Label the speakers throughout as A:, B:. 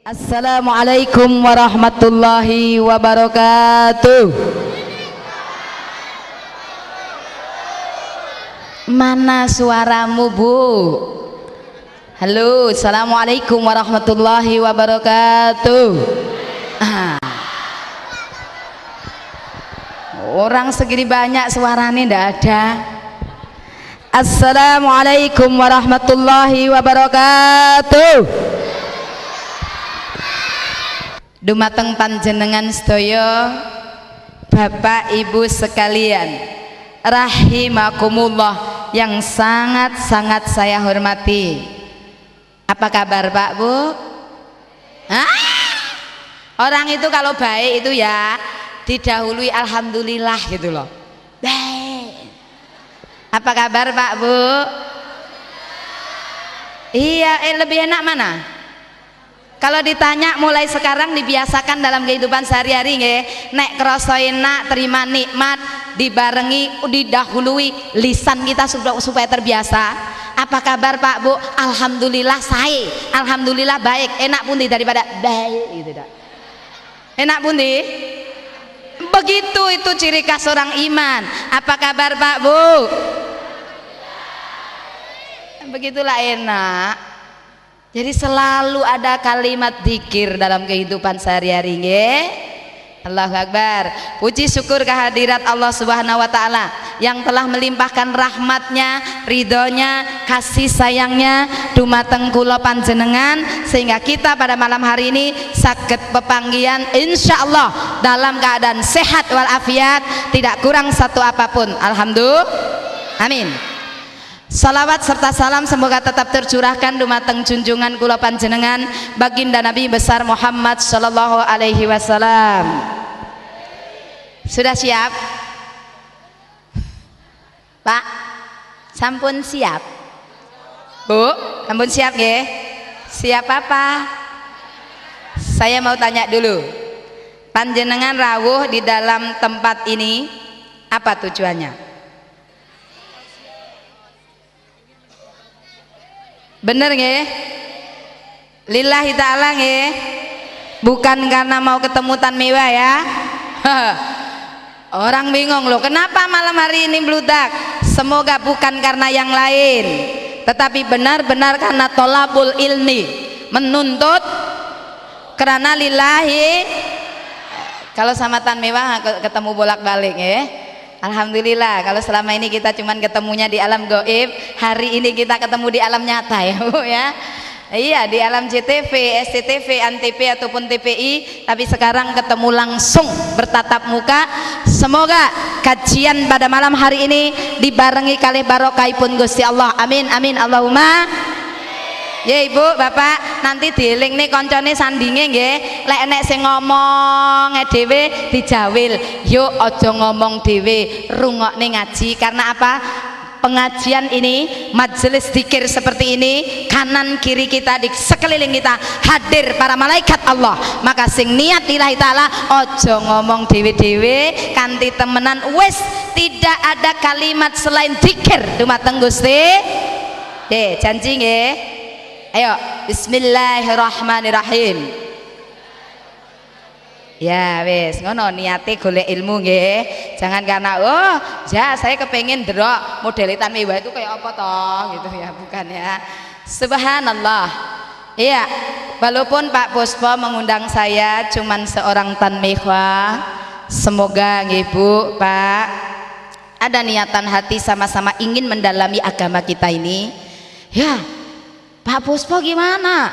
A: Assalamualaikum warahmatullahi wabarakatuh. Mana suaramu, Bu? Halo, assalamualaikum warahmatullahi wabarakatuh. Orang segini banyak suaranya ndak ada. Assalamualaikum warahmatullahi wabarakatuh. Dumateng panjenengan sedaya Bapak Ibu sekalian rahimakumullah yang sangat-sangat saya hormati. Apa kabar Pak Bu? Orang itu kalau baik itu ya didahului alhamdulillah gitu loh. Baik. Apa kabar Pak Bu? Iya, lebih enak mana? Kalau ditanya mulai sekarang dibiasakan dalam kehidupan sehari-hari nggih, nek krasa enak terima nikmat dibarengi didahului lisan kita supaya terbiasa. Apa kabar Pak Bu? Alhamdulillah saya, alhamdulillah baik. Enak pundi daripada baik gitu dah. Enak pundi? Begitu itu ciri khas orang iman. Apa kabar Pak Bu? Begitulah enak. Jadi selalu ada kalimat dzikir dalam kehidupan sehari-hari nggih. Allahu Akbar. Puji syukur kehadirat Allah Subhanahu wa taala yang telah melimpahkan rahmatnya, ridhonya, kasih sayangnya dumateng kula panjenengan sehingga kita pada malam hari ini saged pepanggihan insyaallah dalam keadaan sehat walafiat, tidak kurang satu apapun. Alhamdulillah. Amin. Salawat serta salam semoga tetap tercurahkan dumateng junjungan kula panjenengan baginda Nabi besar Muhammad sallallahu alaihi wasallam. Sudah siap? Pak, sampun siap? Bu, sampun siap nggih? Siap apa? Saya mau tanya dulu. Panjenengan rawuh di dalam tempat ini apa tujuannya? Bener nggih? Lillahi ta'ala nggih? Bukan karena mau ketemu Tan Mewah ya. Orang bingung loh, kenapa malam hari ini bludak? Semoga bukan karena yang lain, tetapi benar-benar karena tolabul ilmi, menuntut karena lillahi. Kalau sama Tan Mewah ketemu bolak-balik ya. Alhamdulillah kalau selama ini kita cuman ketemunya di alam gaib, hari ini kita ketemu di alam nyata ya Bu ya. Iya, di alam JTV, SCTV, ANTV ataupun TPI, tapi sekarang ketemu langsung bertatap muka. Semoga kajian pada malam hari ini dibarengi kalih barokahipun Gusti Allah. Amin amin Allahumma. Ya Ibu, Bapak, nanti dieling nih koncone sandinge nggih. Lek enek sing ngomong dhewe dijawil. Yuk aja ngomong dhewe, rungokne ngaji. Karena apa? Pengajian ini, majelis zikir seperti ini, kanan kiri kita di sekeliling kita hadir para malaikat Allah. Maka sing niat lillahi taala aja ngomong dhewe-dhewe kanthi temenan wis tidak ada kalimat selain zikir dumateng Gusti. Janji nggih. Ayo, bismillahirrahmanirrahim. Ya wis, ngono niate golek ilmu nggih. Jangan karena saya kepengen ndelok model Tan Mewah itu kayak apa toh gitu ya, bukan ya. Subhanallah. Iya, walaupun Pak Puspo mengundang saya cuman seorang Tan Mewah, semoga nggih Bu, Pak, ada niatan hati sama-sama ingin mendalami agama kita ini. Ya, Pak Puspo gimana?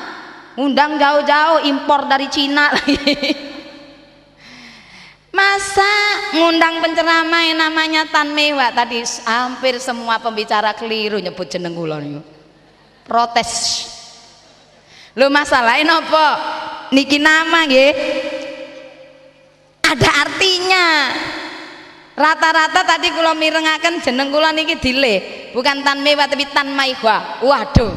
A: Undang jauh-jauh impor dari Cina lagi. Masa ngundang penceramah yang namanya Tan Mewah? Tadi hampir semua pembicara keliru nyebut jeneng kula niku. Protes. Lho masalahin apa? Niki nama nggih ada artinya. Rata-rata tadi kula mirengaken jeneng kula niki dile, bukan Tan Mewah tapi Tan Mewah. Waduh.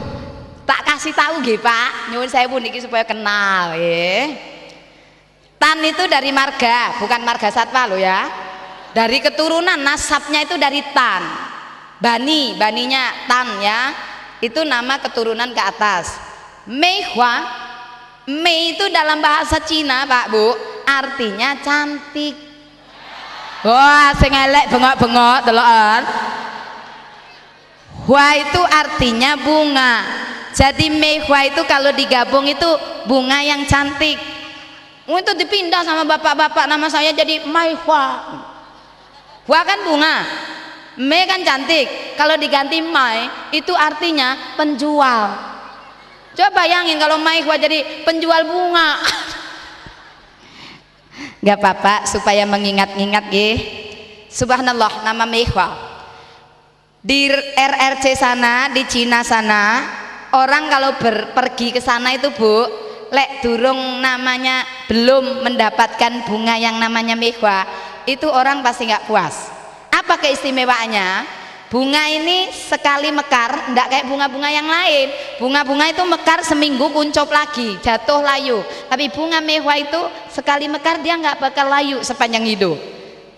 A: Tak kasih tahu nggih Pak, nyuwun saya pun niki supaya kenal nggih. Tan itu dari marga, bukan marga satwa lo ya. Dari keturunan nasabnya itu dari Tan. Baninya Tan ya. Itu nama keturunan ke atas. Mewah Mei itu dalam bahasa Cina Pak Bu artinya cantik. Wah sing elek bengok-bengok deloken. Hua itu artinya bunga. Jadi Mei Hua itu kalau digabung itu bunga yang cantik. Itu dipindah sama bapak-bapak nama saya jadi Mai Hua. Hua kan bunga, Mei kan cantik. Kalau diganti Mai itu artinya penjual. Coba bayangin kalau Mai Hua jadi penjual bunga. Gak apa-apa supaya mengingat-ingat nggih. Subhanallah nama Mei Hua. Di RRC sana di Cina sana orang kalau pergi ke sana itu Bu, lek durung namanya belum mendapatkan bunga yang namanya Mei Hua, itu orang pasti nggak puas. Apa keistimewaannya? Bunga ini sekali mekar, ndak kayak bunga-bunga yang lain. Bunga-bunga itu mekar seminggu kuncup lagi, jatuh layu. Tapi bunga Mei Hua itu sekali mekar dia nggak bakal layu sepanjang hidup.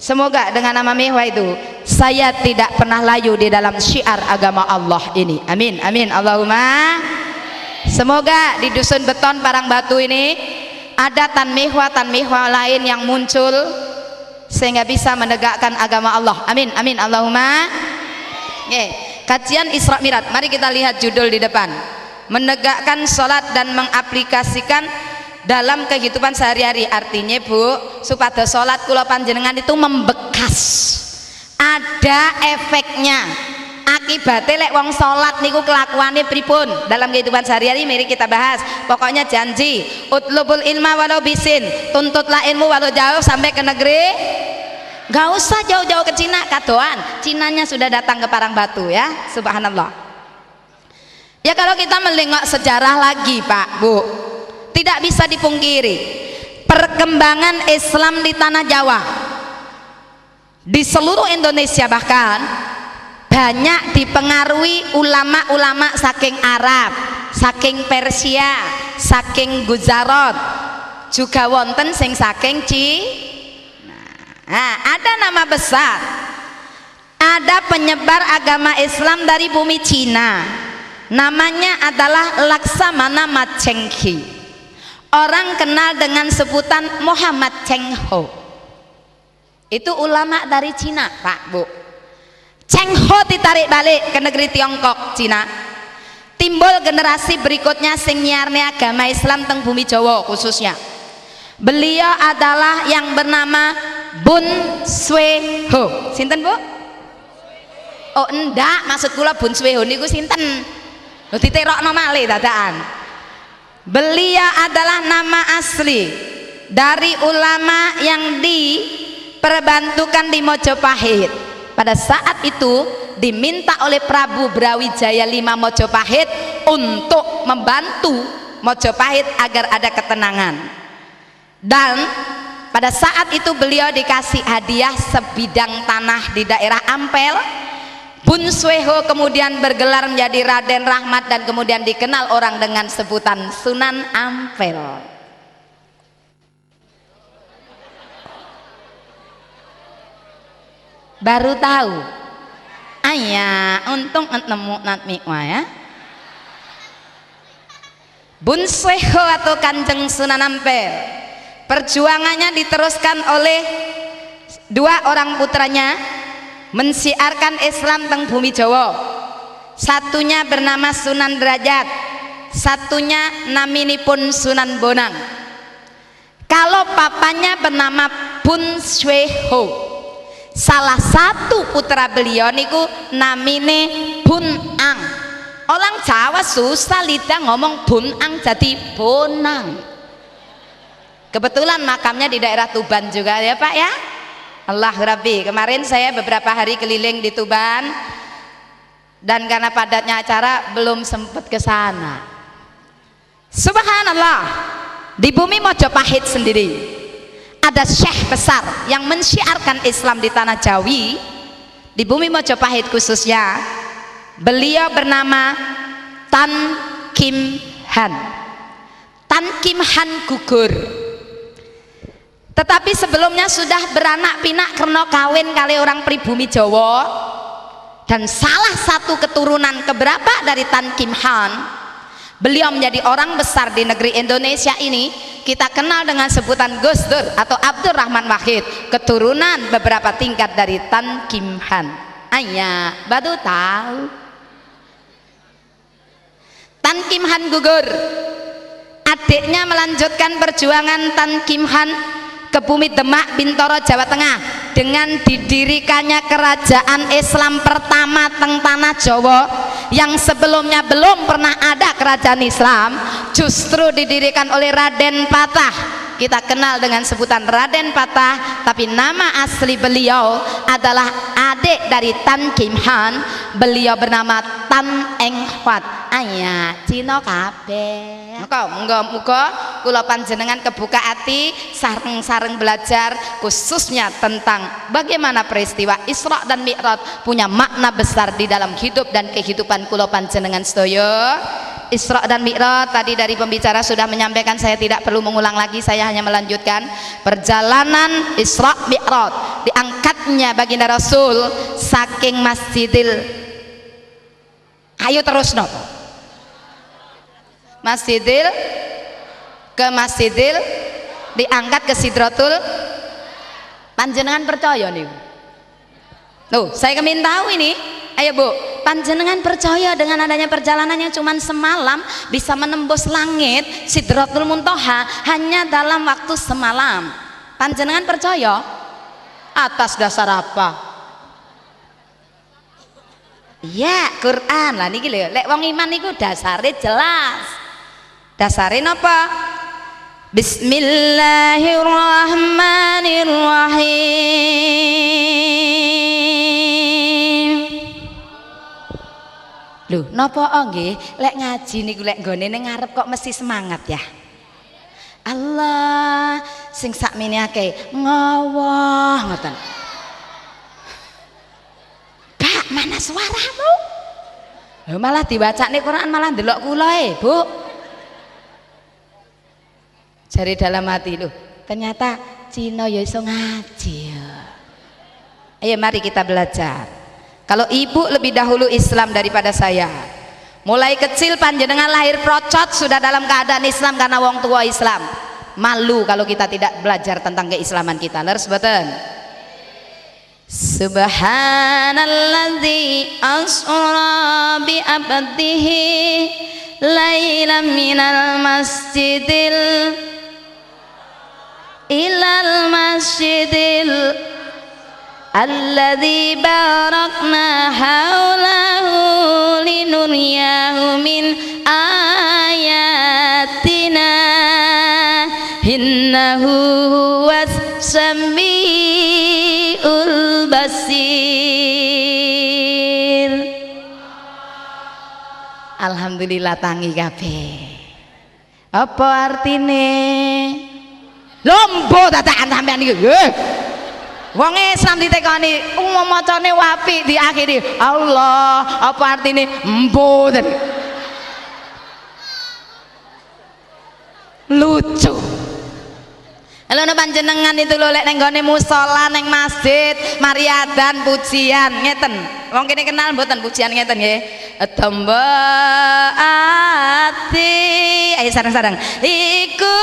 A: Semoga dengan nama Mei Hua itu saya tidak pernah layu di dalam syiar agama Allah ini. Amin, amin, Allahumma. Semoga di dusun beton Parang Batu ini ada tan Mei Hua lain yang muncul sehingga bisa menegakkan agama Allah. Amin, amin, Allahumma. Kajian Isra Mi'raj. Mari kita lihat judul di depan. Menegakkan sholat dan mengaplikasikan dalam kehidupan sehari-hari. Artinya Bu, supaya sholat kula panjenengan itu membekas, ada efeknya. Akibatnya lek wong sholat niku kelakuannya pripun dalam kehidupan sehari-hari. Mari kita bahas. Pokoknya janji utlubul ilma walau bisin, tuntutlah ilmu walau jauh sampai ke negeri. Gak usah jauh-jauh ke Cina, kadoan Cinanya sudah datang ke Parang Batu ya. Subhanallah. Ya kalau kita melengok sejarah lagi Pak Bu, tidak bisa dipungkiri perkembangan Islam di tanah Jawa, di seluruh Indonesia bahkan banyak dipengaruhi ulama-ulama saking Arab, saking Persia, saking Gujarat, juga wonten sing saking Nah, ada nama besar, ada penyebar agama Islam dari bumi Cina, namanya adalah Laksamana Macenghi. Orang kenal dengan sebutan Muhammad Cheng Ho. Itu ulama dari Cina Pak Bu. Cheng Ho ditarik balik ke negeri Tiongkok Cina, timbul generasi berikutnya sing nyiarne agama Islam teng bumi Jawa khususnya. Beliau adalah yang bernama Bun Swee Ho. Sinten Bu? Oh enggak, maksud kula Bun Swee Ho niku sinten? Lho diterokno malih dadakan. Beliau adalah nama asli dari ulama yang diperbantukan di Mojopahit. Pada saat itu diminta oleh Prabu Brawijaya V Mojopahit untuk membantu Mojopahit agar ada ketenangan. Dan pada saat itu beliau dikasih hadiah sebidang tanah di daerah Ampel. Bun Swee Ho kemudian bergelar menjadi Raden Rahmat dan kemudian dikenal orang dengan sebutan Sunan Ampel. Baru tahu? Ayah, untung nemu natmi ya. Bun Swee Ho atau Kanjeng Sunan Ampel, perjuangannya diteruskan oleh dua orang putranya mensiarkan Islam teng bumi Jawa. Satunya bernama Sunan Derajat, satunya naminipun Sunan Bonang. Kalau papanya bernama Bun Swee Ho, salah satu putra beliau niku namine Bun Ang. Orang Jawa susah lidah ngomong Bun Ang jadi Bonang. Kebetulan makamnya di daerah Tuban juga ya Pak ya. Allah Rabbi, kemarin saya beberapa hari keliling di Tuban dan karena padatnya acara belum sempat ke sana. Subhanallah, di bumi Mojopahit sendiri ada syekh besar yang mensyiarkan Islam di tanah Jawi, di bumi Mojopahit khususnya. Beliau bernama Tan Kim Han. Tan Kim Han gugur, tetapi sebelumnya sudah beranak pinak karena kawin kali orang pribumi Jawa. Dan salah satu keturunan keberapa dari Tan Kim Han Beliau menjadi orang besar di negeri Indonesia ini. Kita kenal dengan sebutan Gus Dur atau Abdurrahman Wahid, keturunan beberapa tingkat dari Tan Kim Han. Aya baru tahu. Tan Kim Han gugur, adiknya melanjutkan perjuangan Tan Kim Han ke bumi Demak, Bintoro, Jawa Tengah dengan didirikannya kerajaan Islam pertama teng tanah Jawa yang sebelumnya belum pernah ada kerajaan Islam, justru didirikan oleh Raden Patah. Kita kenal dengan sebutan Raden Patah, tapi nama asli beliau adalah adik dari Tan Kim Han. Beliau bernama Tan Eng Huat. Aya Cina kabeh. Muga-muga kula panjenengan kebuka hati sareng-sareng belajar khususnya tentang bagaimana peristiwa Isra dan Mi'raj punya makna besar di dalam hidup dan kehidupan kula panjenengan sedaya. Isra dan Mi'raj tadi dari pembicara sudah menyampaikan, saya tidak perlu mengulang lagi, saya hanya melanjutkan perjalanan Isra Mi'raj. Diangkatnya baginda Rasul saking Masjidil, ayo terus nopo, Masjidil ke Masjidil, diangkat ke Sidratul. Panjenengan percaya nih? Loh, saya kemin tahu ini. Ayo Bu, panjenengan percaya dengan adanya perjalanan yang cuma semalam bisa menembus langit Sidratul Muntaha hanya dalam waktu semalam? Panjenengan percaya? Atas dasar apa? Ya, Quran lah niki lho. Lek wong iman niku dasare jelas. Dasare napa? Bismillahirrahmanirrahim. Loh, napa nggih? Lek ngaji niku lek nggone ning ngarep kok mesti semangat ya. Allah sing sakmene akeh ngawah ngoten. Pak, mana suaramu? Loh, malah diwacane Quran malah ndelok kula Bu. Jari dalam hati, loh, ternyata Cina ya iso ngaji ya. Ayo mari kita belajar. Kalau ibu lebih dahulu Islam daripada saya, mulai kecil panjenengan lahir procot sudah dalam keadaan Islam karena wong tua Islam. Malu kalau kita tidak belajar tentang keislaman kita. Leres boten? Subhanalladzi asra bi abdihi lailan minal masjidil ilal masjidil alladzi barakna haulahu linuriyahu min ayatina innahu huwas samiul basir. Alhamdulillah tangi kabeh. Apa artine? Lombo dadakan sampean iki. Wong Islam ditekani macane wapi diakhiri Allah, apa artine mboten. Lucu. Halo panjenengan itu lho lek nang gone musala ning masjid mari adzan pujian ngeten. Wong kene kenal mboten pujian ngeten nggih. Tamba ati. Ayo sareng-sareng. Iku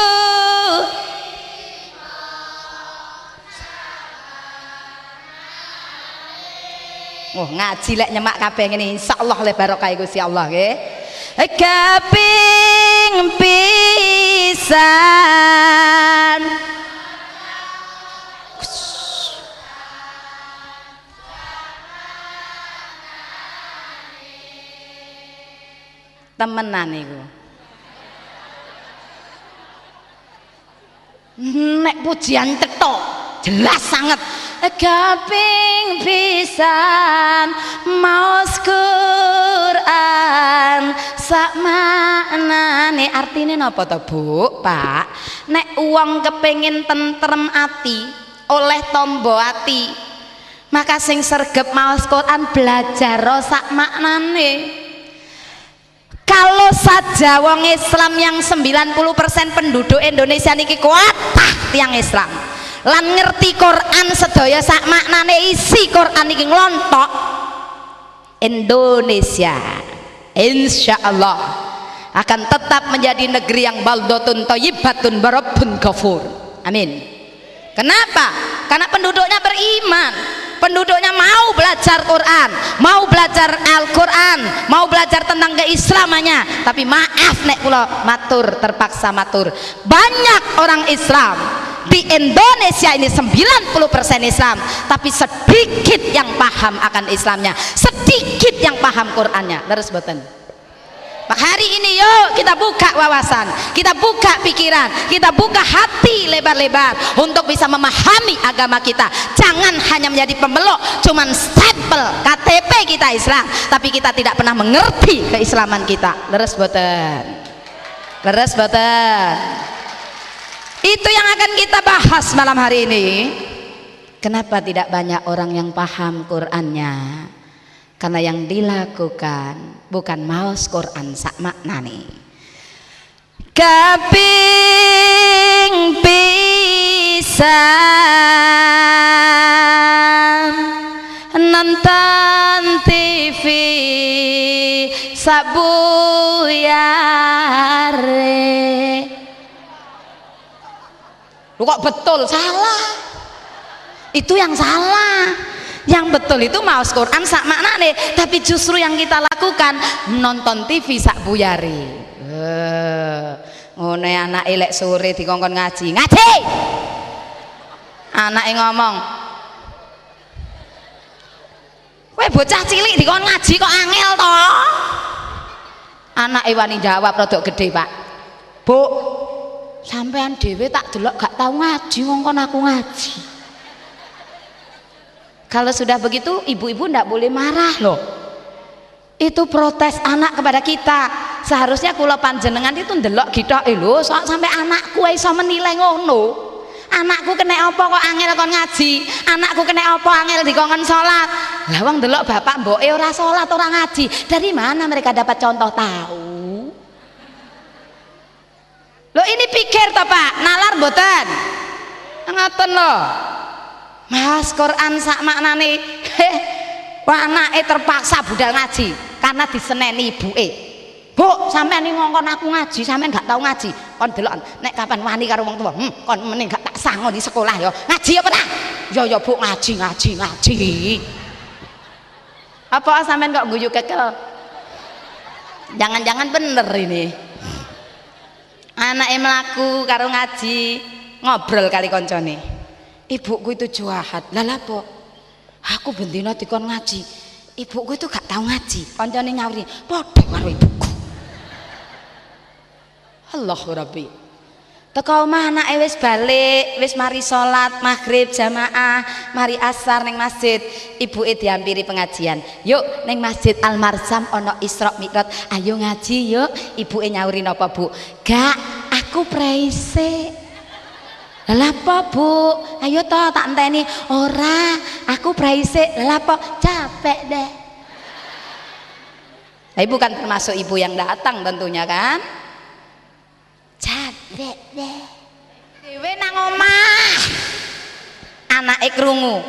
A: oh ngaji lek nyemak kabeh ngene insyaallah le barokah Gusti Allah nggih. Kaping pisan temenan niku. Nek pujian cetok jelas sangat. Kaping pisan maos Quran sak maknane artine napa to Bu, Pak? Nek uang kepengin tentrem ati oleh tombo ati, maka sing sregep maos Quran belajar sak maknane. Kalau saja wong Islam yang 90% penduduk Indonesia niki kuat tiang Islam lan ngerti Quran sedaya sak maknane isi Quran iki nglontok Indonesia insyaallah akan tetap menjadi negeri yang baldatun thayyibatun barabbun ghafur. Amin. Kenapa? Karena penduduknya beriman, penduduknya mau belajar Quran, mau belajar Al-Quran, mau belajar tentang keislamannya. Tapi maaf nek kula matur, terpaksa matur, banyak orang Islam di Indonesia ini 90% Islam, tapi sedikit yang paham akan Islamnya, sedikit yang paham Qurannya. Leres boten? Maka hari ini yuk kita buka wawasan, kita buka pikiran, kita buka hati lebar-lebar untuk bisa memahami agama kita. Jangan hanya menjadi pemeluk, cuman stempel KTP kita Islam, tapi kita tidak pernah mengerti keislaman kita. Leres boten? Leres boten? Itu yang akan kita bahas malam hari ini. Kenapa tidak banyak orang yang paham Qur'annya? Karena yang dilakukan bukan maos Quran sak maknane. Kaping pisan nonton TV sabuyare. Lu kok betul? Salah. Itu yang salah. Yang betul itu maos Quran sak maknane, tapi justru yang kita lakukan nonton TV sak buyari. Ngene anak elek sore dikongkon ngaji. Ngaji. Anake ngomong, "Kowe bocah cilik dikon ngaji kok angel to?" Anake wani jawab rada gede, "Pak. Bu, sampean dhewe tak delok gak tau ngaji ngongkon aku ngaji." Kalau sudah begitu ibu-ibu ndak boleh marah loh. Itu protes anak kepada kita. Seharusnya kula panjenengan itu ndelok gitoke lho, sampai anakku iso menilai ngono. Anakku kena apa kok angel kon ngaji? Anakku kena apa angel dikongkon salat? Lah wong ndelok bapak mboke ora salat ora ngaji. Dari mana mereka dapat contoh tahu? Loh ini pikir toh Pak, nalar mboten? Ngoten lho. Mas Quran sak maknane anake terpaksa budal ngaji karena diseneni ibuke. Bu, sampean ning ngongkon aku ngaji, sampean gak tau ngaji. Kon delok nek kapan wani karo wong tuwa, kon meneh gak tak sangon di sekolah ya. Ngaji apa ta? Ya Bu, ngaji. Apa sampean kok guyu kekel? Jangan-jangan bener ini. Anake mlaku karo ngaji, ngobrol kali koncone. Ibuku itu jahat. Lah apa? Aku bendina dikon ngaji. Ibuku itu gak tahu ngaji. Kancane nyawuri, padha karo ibuku. Allahu Rabbi. Teko omah anake wis balik, wis mari salat maghrib jamaah, mari asar ning masjid. Ibuke diampiri pengajian. Yuk ning Masjid Al Marzam ana Isra Mi'raj. Ayo ngaji yuk. Ibuke nyawuri napa, Bu? Gak, aku praise. Lah apa Bu? Ayo toh tak enteni. Ora, aku praise. Lah apa? Capek deh. Ibu kan termasuk ibu yang datang tentunya kan? Capek deh. Dewe nang omah. Anake krungu.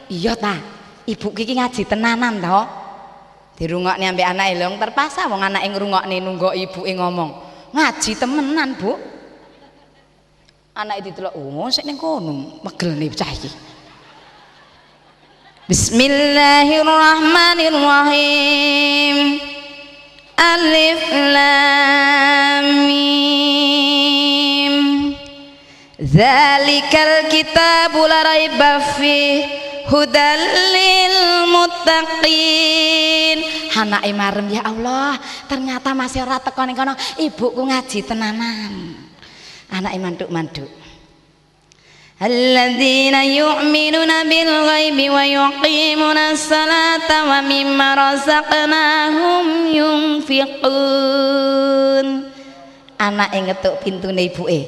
A: Iya ta. Ibu iki ngaji tenanan toh. Dirungokne ambek anake lho terpaksa wong anake ngrungokne nunggu ibuke ngomong. Ngaji temenan, Bu. Anak itu delok, oh sik ning kono megelne bocah iki. Bismillahirrahmanirrahim. Alif lam mim. Dzalikal kitabu la raiba fih hudal lil muttaqin. Anake marem, ya Allah, ternyata masih ora teko ning kono. Ibuku ngaji tenanan. Anak manduk-manduk. Alladzina yu'minuna bil ghaibi wa yuqimuna salata wa mimma razaqnahum yunfiqun. Anake ngetuk pintune ibuke.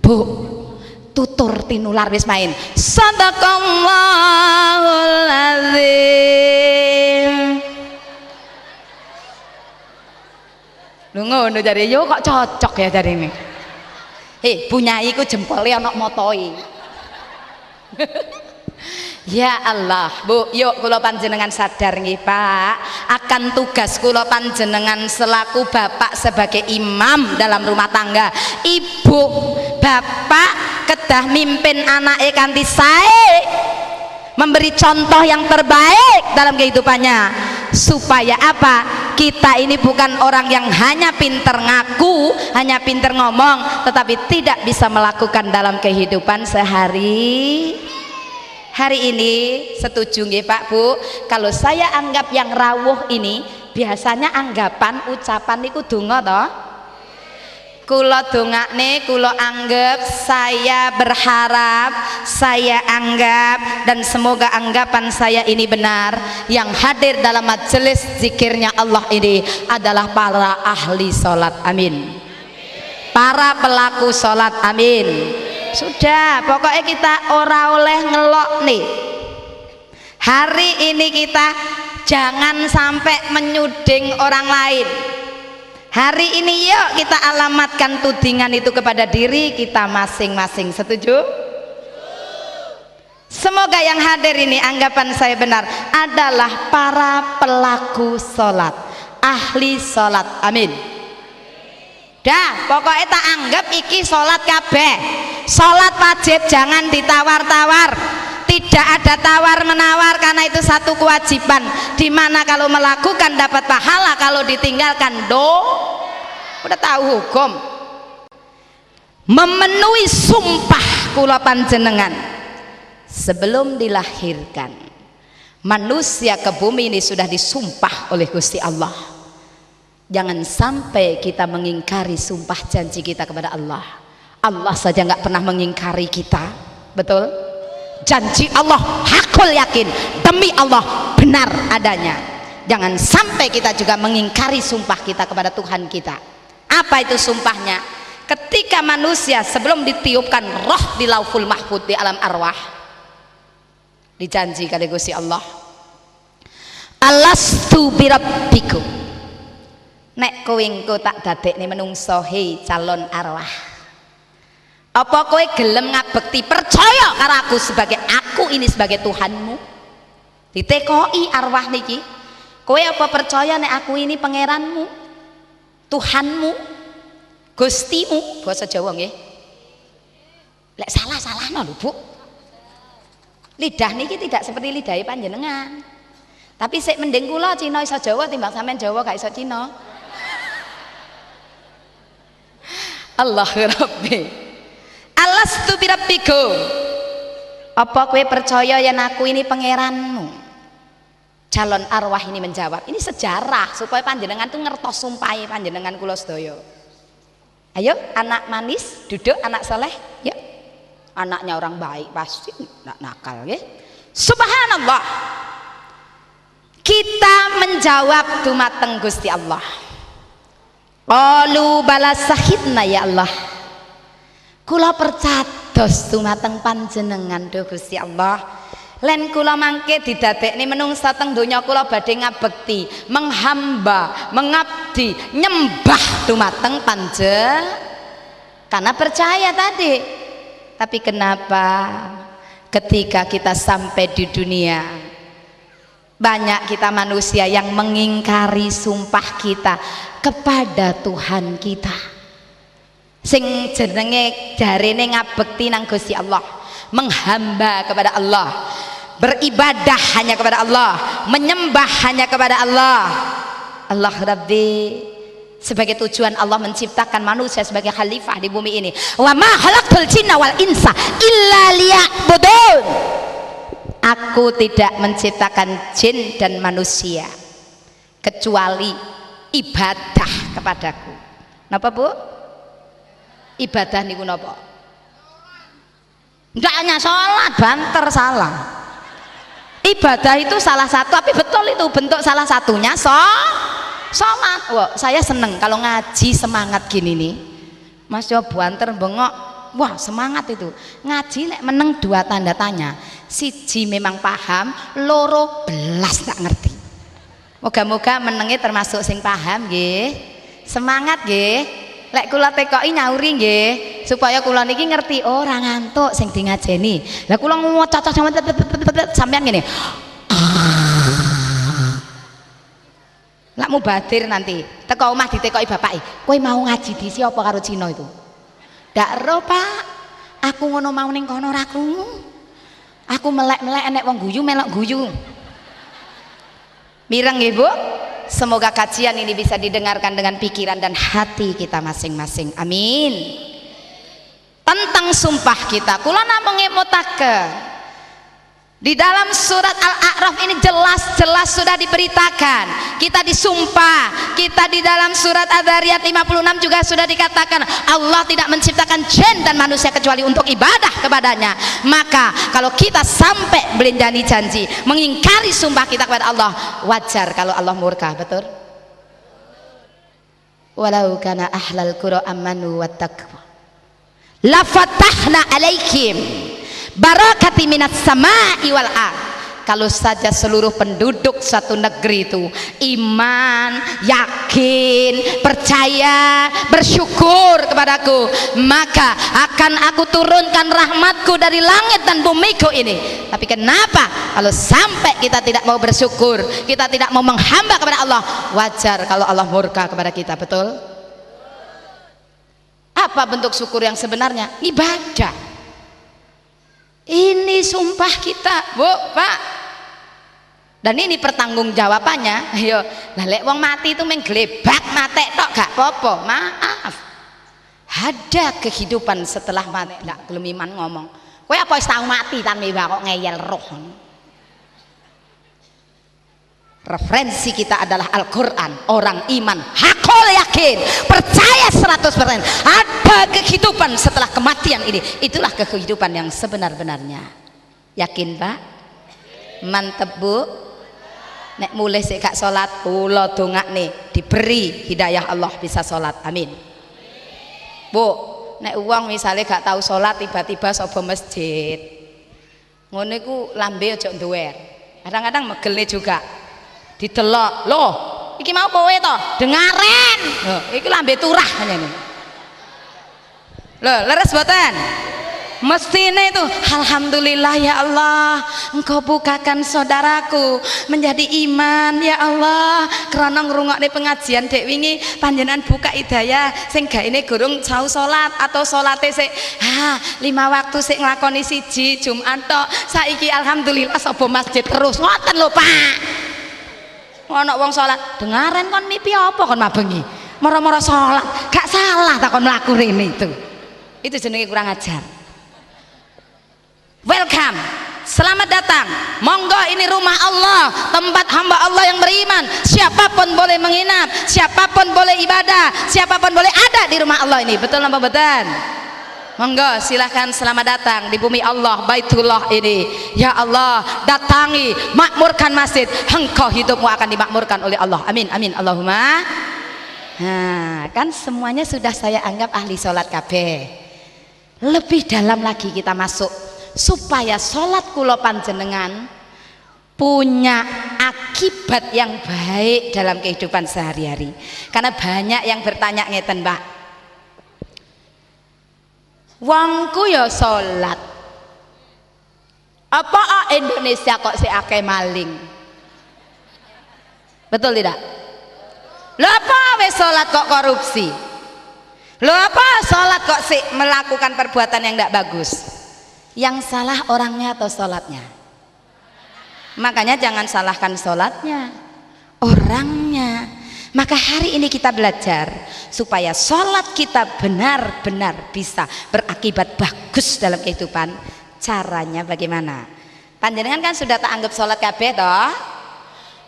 A: Bu, tutur tinular wis main. Sadaqallahul azim. Lu ngono jare yo kok cocok ya jare ini. Bunyai ku jempole ana motoe. Ya Allah, Bu, yuk kula panjenengan sadar nggih Pak, akan tugas kula panjenengan selaku bapak sebagai imam dalam rumah tangga. Ibu, bapak kedah mimpin anake kanthi sae, memberi contoh yang terbaik dalam kehidupannya, supaya apa? Kita ini bukan orang yang hanya pinter ngaku, hanya pinter ngomong, tetapi tidak bisa melakukan dalam kehidupan sehari. Hari ini setuju nggih Pak Bu, kalau saya anggap yang rawuh ini biasanya anggapan ucapan niku donga toh. Kula dongakne, kula anggap, saya berharap, saya anggap, dan semoga anggapan saya ini benar. Yang hadir dalam majelis zikirnya Allah ini adalah para ahli sholat, amin. Para pelaku sholat, amin. Sudah, pokoknya kita ora oleh ngelok nih. Hari ini kita jangan sampai menyuding orang lain. Hari ini yuk kita alamatkan tudingan itu kepada diri kita masing-masing. Setuju? Semoga yang hadir ini anggapan saya benar adalah para pelaku sholat, ahli sholat, amin. Dah, pokoknya tak anggap iki sholat kabeh. Sholat wajib, jangan ditawar-tawar. Tidak ada tawar menawar, karena itu satu kewajiban, dimana kalau melakukan dapat pahala, kalau ditinggalkan udah tahu hukum. Memenuhi sumpah kula panjenengan sebelum dilahirkan. Manusia ke bumi ini sudah disumpah oleh Gusti Allah. Jangan sampai kita mengingkari sumpah janji kita kepada Allah. Allah saja nggak pernah mengingkari kita, betul? Janji Allah hakul yakin, demi Allah benar adanya. Jangan sampai kita juga mengingkari sumpah kita kepada Tuhan kita. Apa itu sumpahnya? Ketika manusia sebelum ditiupkan roh di Lauhul Mahfud di alam arwah, dijanji kali Gusti Allah, alastu birabbikum, nek kowe engko tak dadekne menungso he calon arwah, apa kowe gelem ngabekti percaya karo aku sebagai aku ini sebagai Tuhanmu? Ditekoi arwah niki, kowe apa percaya nek aku ini pangeranmu, Tuhanmu, Gustimu, bahasa Jawa nggih. Lek salah no lho Bu. Lidah niki tidak seperti lidahe panjenengan. Tapi sik mending kula Cina iso Jawa timbang sampean Jawa gak iso Cina. Allahu Rabbi. Alastu birabbikum, apa kowe percaya yen aku ini pangeranmu? Calon arwah ini menjawab, ini sejarah supaya panjenengan tuh ngertos sumpahe panjenengan kula sedaya. Ayo anak manis duduk, anak soleh, yuk. Anaknya orang baik pasti nak nakal nggih. Subhanallah. Kita menjawab dumateng Gusti Allah. Qalu bala sahidna ya Allah. Kula percados dumateng panjenengan do Gusti Allah. Len kula mangke didadekne menungsa teng donya kula badhe ngabekti, menghamba, mengabdi, nyembah dumateng panjenengan. Karena percaya tadi. Tapi kenapa ketika kita sampai di dunia banyak kita manusia yang mengingkari sumpah kita kepada Tuhan kita? Sing jenenge jarene ngabekti nang Gusti Allah, menghamba kepada Allah, beribadah hanya kepada Allah, menyembah hanya kepada Allah. Allah Rabbi, sebagai tujuan Allah menciptakan manusia sebagai khalifah di bumi ini. Wa ma khalaqtul jinna wal insa illa liya'budun. Aku tidak menciptakan jin dan manusia kecuali ibadah kepadaku. Napa Bu? Ibadah niku napa? Enggak hanya sholat, banter salah. Ibadah itu salah satu, tapi betul itu bentuk salah satunya sholat. Wah, saya seneng kalau ngaji semangat gini nih. Mas yo banter bengok, wah semangat itu. Ngaji nek meneng dua tanda tanya. Siji memang paham, loro belas tak ngerti. Moga-moga menengnya termasuk sing paham nggih. Semangat nggih. lek kula tekoki nyauri nggih supaya kula niki ngerti ora ngantuk sing di ngajeni. Lah kula ngocot sampean ngene. Lak mubadir nanti teko omah ditekoki bapake, kowe mau ngaji di siapa karo Cina itu? Ndak ero Pak, aku ngono mau ning kono ora krungu. Aku melek-melek enek wong guyu melok guyu. Mireng nggih Bu? Semoga kajian ini bisa didengarkan dengan pikiran dan hati kita masing-masing. Amin. Tentang sumpah kita, kula namung ngemutaken. Di dalam surat Al-A'raf ini jelas-jelas sudah diberitakan. Kita disumpah, kita di dalam surat Adz-Dzariyat 56 juga sudah dikatakan Allah tidak menciptakan jin dan manusia kecuali untuk ibadah kepadanya. Maka kalau kita sampai belinjani janji, mengingkari sumpah kita kepada Allah, wajar kalau Allah murka, betul? Walau kana ahlal qura amanu wattaqu la fatahna alaikum barakati minas sama'i wal ardh. Kalau saja seluruh penduduk satu negeri itu iman, yakin, percaya, bersyukur kepadaku, maka akan aku turunkan rahmatku dari langit dan bumiku ini. Tapi kenapa kalau sampai kita tidak mau bersyukur, kita tidak mau menghamba kepada Allah, wajar kalau Allah murka kepada kita, betul? Apa bentuk syukur yang sebenarnya? Ibadah. Ini sumpah kita, Bu, Pak. Dan ini pertanggungjawabannya. Ayo, lah lek wong mati itu menggelebak mate tok gak apa-apa. Maaf. Ada kehidupan setelah mati. Ndak gelem iman ngomong. Kowe apa wis tau mati tan kok ngeyel roh. Referensi kita adalah Al-Quran. Orang iman hakul yakin, percaya 100% ada kehidupan setelah kematian ini. Itulah kehidupan yang sebenar-benarnya. Yakin Pak? Mantep Bu? Nek mulai sik gak salat, kula dongakne diberi hidayah Allah bisa salat. Amin. Bu, nek uang misalnya gak tahu salat tiba-tiba sapa masjid, ngono iku lambe aja nduwer. Kadang-kadang megele juga. Didelok, loh, iki mau kowe to, dengaren. Loh, iki lambe turah ngene. Loh, leres mboten? Mestine itu alhamdulillah ya Allah, Engkau bukakan saudaraku menjadi iman ya Allah, karena ngrungokne pengajian dek wingi panjenengan buka hidayah sing gaene gurung tau salat atau salate sik 5 waktu sik nglakoni siji Jumat tok, saiki alhamdulillah sapa masjid terus. Ngoten lho Pak. Ana wong salat, dengaren kon mipi apa kon mabengi? Moro-moro salat, gak salah tak kon mlaku rene itu. Itu jenenge kurang ajar. Welcome, selamat datang. Monggo ini rumah Allah, tempat hamba Allah yang beriman. Siapapun boleh menginap, siapapun boleh ibadah, siapapun boleh ada di rumah Allah ini. Betul apa betul? Monggo silahkan selamat datang di bumi Allah, Baitullah ini. Ya Allah, datangi, makmurkan masjid. Engkau hidupmu akan dimakmurkan oleh Allah. Amin, amin, Allahumma. Nah, kan semuanya sudah saya anggap ahli sholat kabeh. Lebih dalam lagi kita masuk supaya sholat kula panjenengan punya akibat yang baik dalam kehidupan sehari-hari. Karena banyak yang bertanya ngeten Mbak, wongku ya sholat, apa Indonesia kok si akeh maling? Betul tidak? Lho apa wis sholat kok korupsi? Lho apa sholat kok si melakukan perbuatan yang tidak bagus? Yang salah orangnya atau sholatnya? Makanya jangan salahkan sholatnya, orangnya. Maka hari ini kita belajar supaya sholat kita benar-benar bisa berakibat bagus dalam kehidupan. Caranya bagaimana? Panjenengan kan sudah tak anggap sholat kabeh toh?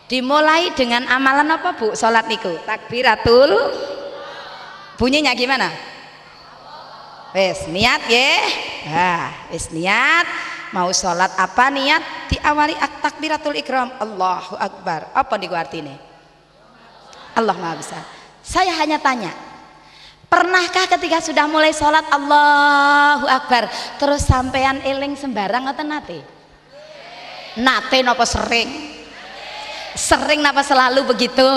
A: Dimulai dengan amalan apa Bu? Sholat niku takbiratul, bunyinya gimana? Wes niat ya, wes niat mau sholat apa niat diawali takbiratul ikram Allahu Akbar. Apa niku artine? Allah Maha Besar. Saya hanya tanya, pernahkah ketika sudah mulai sholat Allahu Akbar terus sampean eling sembarang atau nate? Nate napa sering? Sering napa selalu begitu?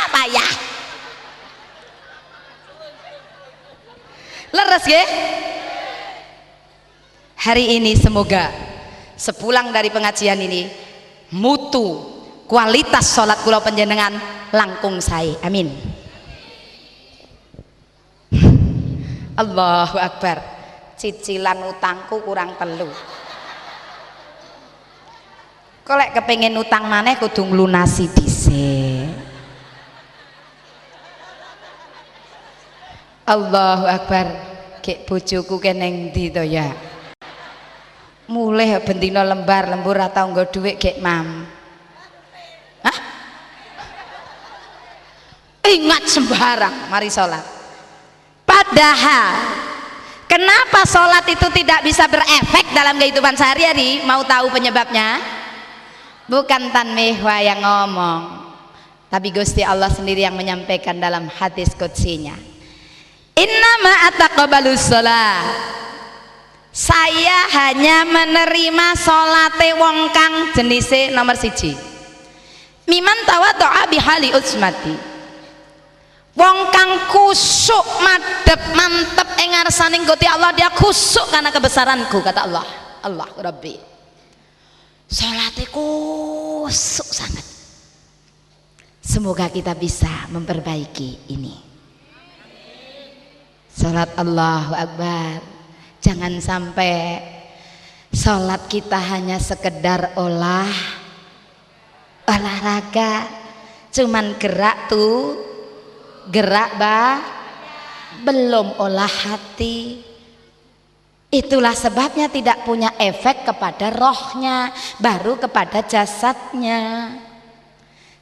A: Payah. Leres nggih? Hari ini semoga sepulang dari pengajian ini mutu kualitas sholat kula panjenengan langkung sae. Amin. Allahu Akbar. Cicilan utangku kurang telu. Kok lek kepengin utang maneh kudu nglunasi dhisik. Allahu Akbar. Gek bojoku keneng ndi to ya? Mulih bendina lembar lembur ora tau nggo dhuwit gek mam. Hah? Ingat sembarang mari sholat. Padahal kenapa sholat itu tidak bisa berefek dalam kehidupan sehari-hari? Mau tahu penyebabnya? Bukan Tanmihwa yang ngomong, tapi Gusti Allah sendiri yang menyampaikan dalam hadis qudsinya. Innama ataqabbalu sholat. Saya hanya menerima sholate wong kang jenise nomor siji. Miman tawadhu'a bihali usmati. Wong kang kusuk madhep mantep ing ngarsaning Gusti Allah, dia kusuk karena kebesaranku, kata Allah. Allah Rabbi. Salate kusuk sangat. Semoga kita bisa memperbaiki ini. Salat Allahu Akbar. Jangan sampai salat kita hanya sekedar olahraga, cuman gerak tuh. Gerak belum olah hati. Itulah sebabnya tidak punya efek kepada rohnya, baru kepada jasadnya.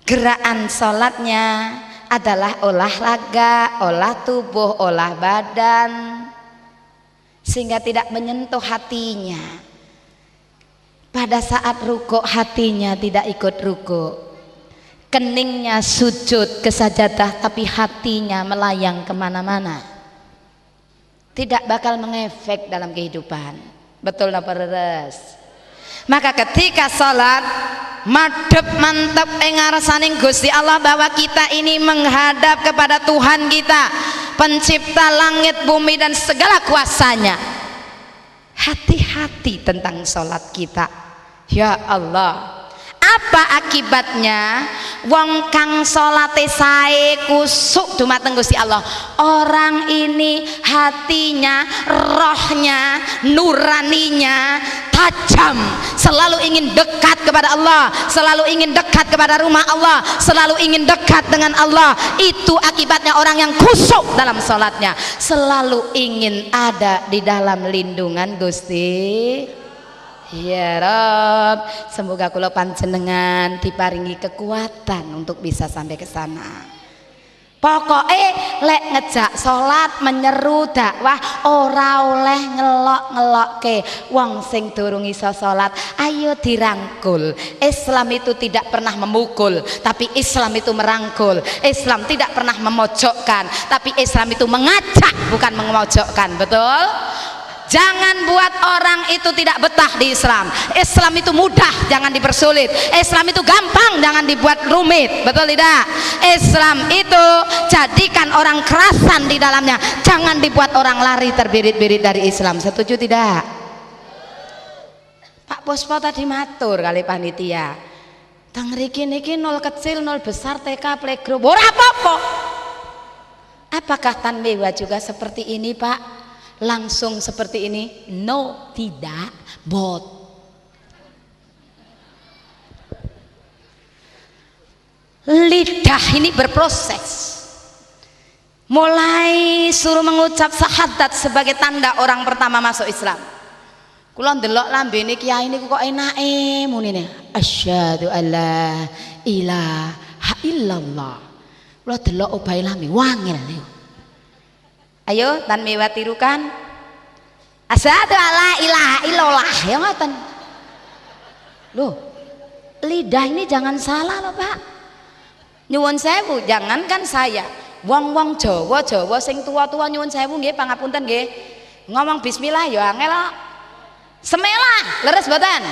A: Gerakan sholatnya adalah olahraga, olah tubuh, olah badan, sehingga tidak menyentuh hatinya. Pada saat rukuk hatinya tidak ikut rukuk, keningnya sujud ke sajadah tapi hatinya melayang kemana-mana, tidak bakal mengefek dalam kehidupan. Betul napa leres? Maka ketika sholat madhep mantep ing ngarsaning Gusti Allah, bahwa kita ini menghadap kepada Tuhan kita, pencipta langit bumi dan segala kuasanya. Hati-hati tentang sholat kita. Ya Allah, apa akibatnya? Wong kang salate sae kusuk dumateng Gusti Allah, orang ini hatinya, rohnya, nuraninya tajam, selalu ingin dekat kepada Allah, selalu ingin dekat kepada rumah Allah, selalu ingin dekat dengan Allah. Itu akibatnya orang yang kusuk dalam salatnya, selalu ingin ada di dalam lindungan Gusti. Ya Rob, semoga kula panjenengan diparingi kekuatan untuk bisa sampai ke sana. Pokoknya lek ngejak sholat, menyeru dakwah, ora oleh ngelok-ngelokke wong sing durung iso sholat. Ayo dirangkul. Islam itu tidak pernah memukul, tapi Islam itu merangkul. Islam tidak pernah memojokkan, tapi Islam itu mengajak, bukan memojokkan. Betul? Jangan buat orang itu tidak betah di Islam. Islam itu mudah, jangan dipersulit. Islam itu gampang, jangan dibuat rumit. Betul tidak? Islam itu jadikan orang kerasan di dalamnya, jangan dibuat orang lari terbirit-birit dari Islam. Setuju tidak? Pak Puspo tadi matur kali panitia, teng mriki niki nol kecil nol besar TK playgroup ora apa-apa. Apakah Tanmihwa juga seperti ini Pak? Langsung seperti ini? No, tidak, bot. Lidah ini berproses. Mulai suruh mengucap syahadat sebagai tanda orang pertama masuk Islam. Kula ndelok lambene kiai niku kok enake munine. Asyhadu alla ilaha illallah. Kula delok obahe lambe wangil niku. Ayo Tanmihwa tirukan. Asyhadu alla ilaha illallah. Ya ngoten. Loh, lidah ini jangan salah loh Pak. Nyuwun sewu, jangankan saya, wong-wong Jawa sing tua-tua nyuwun sewu nggih pangapunten nggih. Ngomong bismillah ya angel kok. Semelah, leres mboten?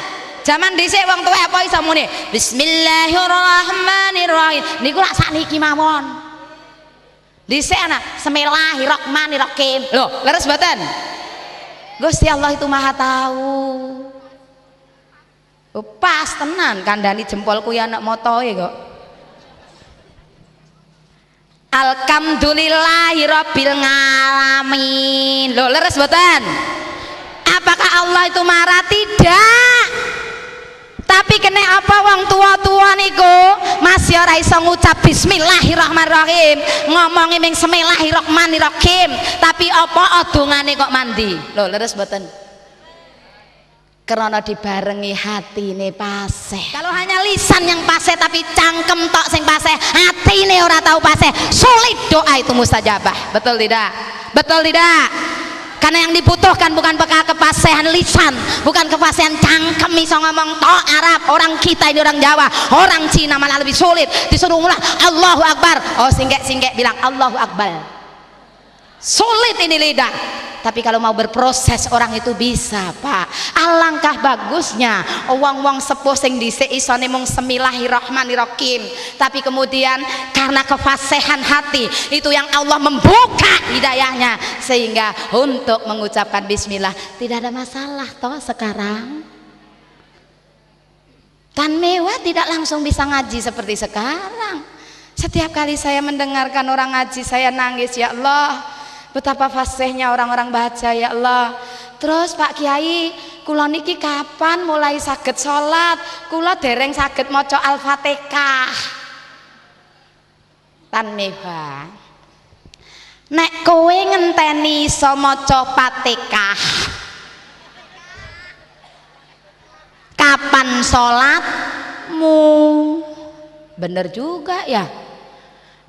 A: Zaman dhisik wong tuwa apa iso muni bismillahirrahmanirrahim. Niku lak sakniki mawon. Dhisik ana Bismillahirrahmanirrahim. Loh, leres mboten? Gusti Allah itu Maha tahu. Oh, pas tenan kandhani jempolku ya anak motoe kok. Alhamdulillahirabbil alamin. Loh, leres mboten? Apakah Allah itu marah? Tidak. Tapi kene apa wong tua-tua niku masih ora iso ngucap bismillahirrahmanirrahim, ngomongi ming bismillahirrahmanirrahim, tapi apa dongane kok mandi. Loh, leres mboten? Karena dibarengi hatine paseh. Kalau hanya lisan yang paseh tapi cangkem tok sing paseh, hatine ora tahu paseh, sulit doa itu mustajabah. Betul tidak? Betul tidak? Karena yang dibutuhkan bukan kepasehan lisan, bukan kepasehan cangkem iso ngomong tok Arab. Orang kita ini orang Jawa, orang Cina malah lebih sulit. Disuruh ngulah Allahu Akbar, oh singgek bilang Allahu Akbar. Sulit ini lidah. Tapi kalau mau berproses orang itu bisa, Pak. Alangkah bagusnya wong-wong sepuh sing dhisik isone mung bismillahirrahmanirrahim, tapi kemudian karena kefasihan hati itu yang Allah membuka hidayahnya sehingga untuk mengucapkan bismillah tidak ada masalah toh sekarang. Tan mewah tidak langsung bisa ngaji seperti sekarang. Setiap kali saya mendengarkan orang ngaji saya nangis, ya Allah. Betapa fasihnya orang-orang baca, ya Allah. Terus Pak Kiai, kula niki kapan mulai saged sholat? Kula dereng saged maca Al-Fatihah. Tan mewah. Nek kowe ngenteni iso maca Fatihah, kapan sholatmu? Bener juga ya.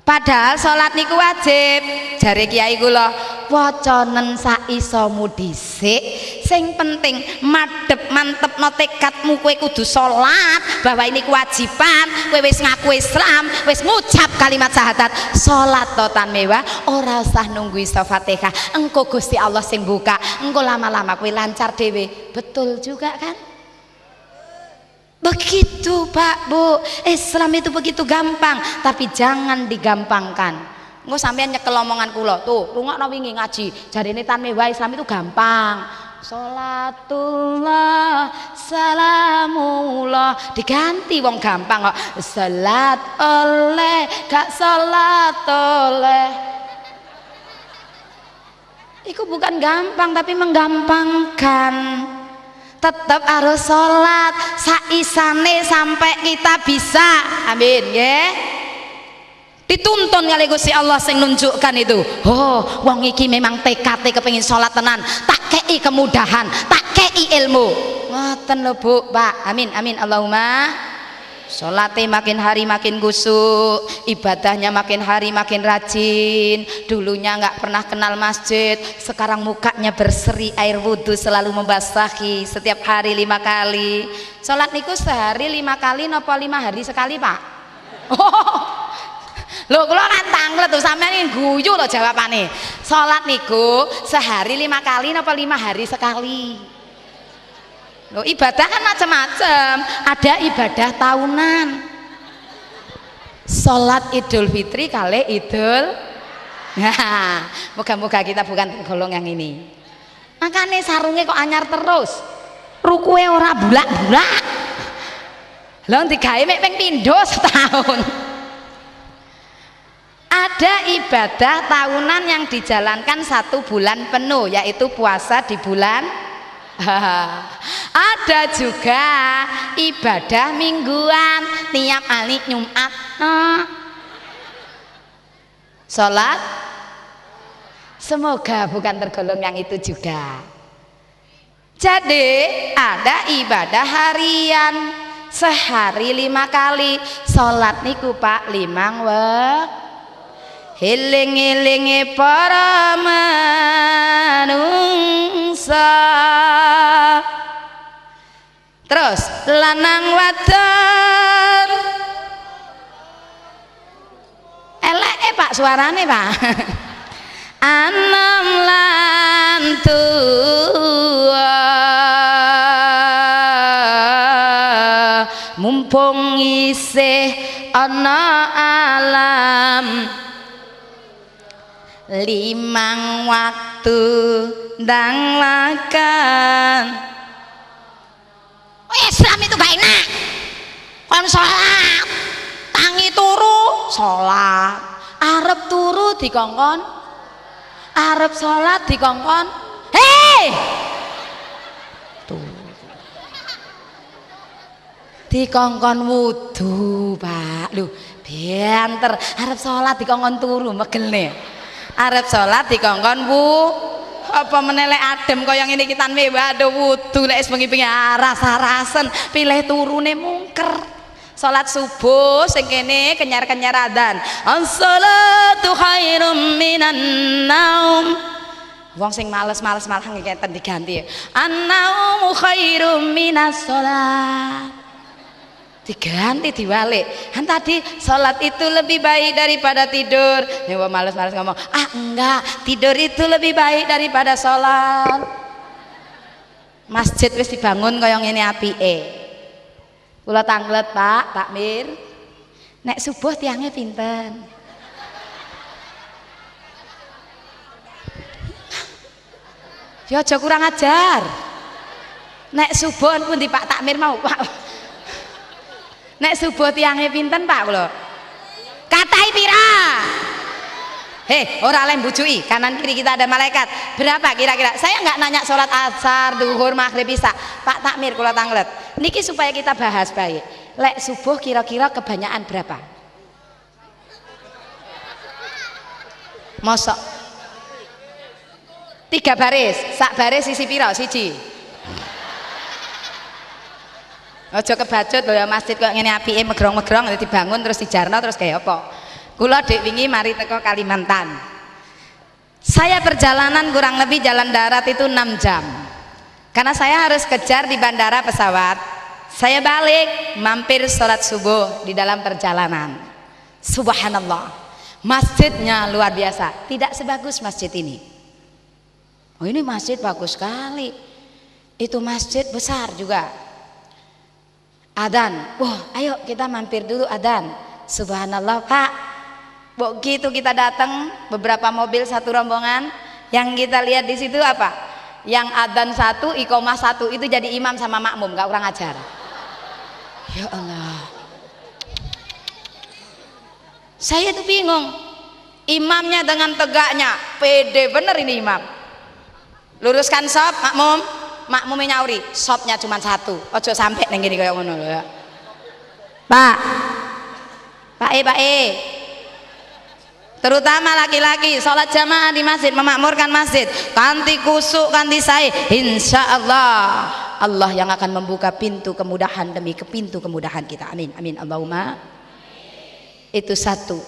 A: Padahal sholat niku wajib. Jare kiai kula, wacanen saisomu dhisik. Sing penting madhep mantepno tekadmu kowe kudu sholat, bahwa ini kewajiban. Kowe wis ngaku Islam, wis ngucap kalimat syahadat, sholat to tan mewah, ora usah nunggu iso Fatihah. Engko Gusti Allah sing buka, engko lama-lama kowe lancar dhewe. Betul juga kan? Begitu Pak Bu, Islam itu begitu gampang, tapi jangan digampangkan. Engko sampean nyekel omongan kula tuh, rungokno wingi ngaji, jarine tan mewah Islam itu gampang. Salatullah salamullah diganti wong gampang kok. Salat oleh gak salat oleh. Iku bukan gampang tapi menggampangkan. Tetap harus sholat saisane sampai kita bisa. Amin ya. Dituntun kali Gusti Allah sing nunjukkan itu. Oh, wong iki memang tekate kepengin sholat tenan. Tak kei kemudahan, tak kei ilmu. Ngoten lho Bu, Pak. Amin amin Allahumma. Sholatnya makin hari makin gusuk, ibadahnya makin hari makin rajin. Dulunya nggak pernah kenal masjid, sekarang mukanya berseri air wudhu, selalu membasahi setiap hari 5 kali. Sholat niku sehari 5 kali napa 5 hari sekali Pak? Oh, loh kula kan tanglet tuh sampean ingin guyu loh jawabane. Sholat niku sehari 5 kali napa 5 hari sekali? Loh, ibadah kan macam-macam, ada ibadah tahunan. Sholat Idul Fitri kali Idul. Nah, moga-moga kita bukan tergolong yang ini. Makanya sarungnya kok anyar terus, rukuke ora bulak-bulak. Lah digawe mek ping pindho setahun. Ada ibadah tahunan yang dijalankan 1 bulan penuh, yaitu puasa di bulan. Ada juga ibadah mingguan tiap hari Jumat. Sholat, semoga bukan tergolong yang itu juga. Jadi ada ibadah harian sehari 5 kali. Sholat niku Pak 5 wektu. Hiling-hilingi para manungsa. Terus lanang wadon. Elek Pak suarane Pak. Anom lan tua. Mumpung isih ana alam. limang waktu ndang lakan.
B: Oh, Islam itu gak enak. Kon sholat tangi turu
A: Sholat arep turu dikongkon, arep sholat dikongkon, hei dikongkon wudu Pak. Lho bianter arep sholat dikongkon turu megelne, arep sholat dikongkon apa menelek adem kaya ngene iki tan waduh wudu lek wis bengi-bengi aras-arasen pilih turune mungker. Salat subuh sing kene kenyar-kenyar adzan. As-salatu khairum minan naum. Wong sing males-males malah ngeten diganti. An-naumu khairum minas salat. Diganti diwalik. Kan tadi salat itu lebih baik daripada tidur. Yang males-males ngomong, "Ah, enggak, tidur itu lebih baik daripada salat." Masjid wis dibangun kaya ngene apike. Kula tanglet Pak takmir. Nek subuh tiangnya pinten? Ya aja kurang ajar. Nek subuh pun di Pak takmir mau Pak. Nek subuh tiangnya pinten Pak kula? Katai pira? Ora lem bujui, kanan kiri kita ada malaikat. Berapa kira-kira? Saya nggak nanya sholat asar, duhur, maghrib, isya. Pak takmir kula tanglet. Niki supaya kita bahas baik. Lek subuh kira-kira kebanyakan berapa? Mosok 3 baris, sak baris sisi piro siji. Aja kebacut lho ya masjid kok ngene apike megrong-megrong dibangun terus dijarno terus kayak apa? Kula dek wingi mari teko Kalimantan. Saya perjalanan kurang lebih jalan darat itu 6 jam. Karena saya harus kejar di bandara pesawat. Saya balik mampir sholat subuh di dalam perjalanan. Subhanallah. Masjidnya luar biasa. Tidak sebagus masjid ini. Oh ini masjid bagus sekali. Itu masjid besar juga. Adzan. Wah, ayo kita mampir dulu adzan. Subhanallah Pak. Begitu kita datang beberapa mobil satu rombongan, yang kita lihat di situ apa? Yang adzan 1, iqomah 1 itu jadi imam sama makmum, gak kurang ajar. Ya Allah. Saya tuh bingung. Imamnya dengan tegaknya, pede bener ini imam. Luruskan sop, makmum, makmumnya nyauri, sopnya cuma 1. Ojo sampai neng gini kayak ngono ya. Pak. Terutama laki-laki sholat jamaah di masjid, memakmurkan masjid kanti kusuk, kanti sae, insya Allah Allah yang akan membuka pintu kemudahan demi pintu kemudahan kita. Amin amin Allahumma. Itu satu.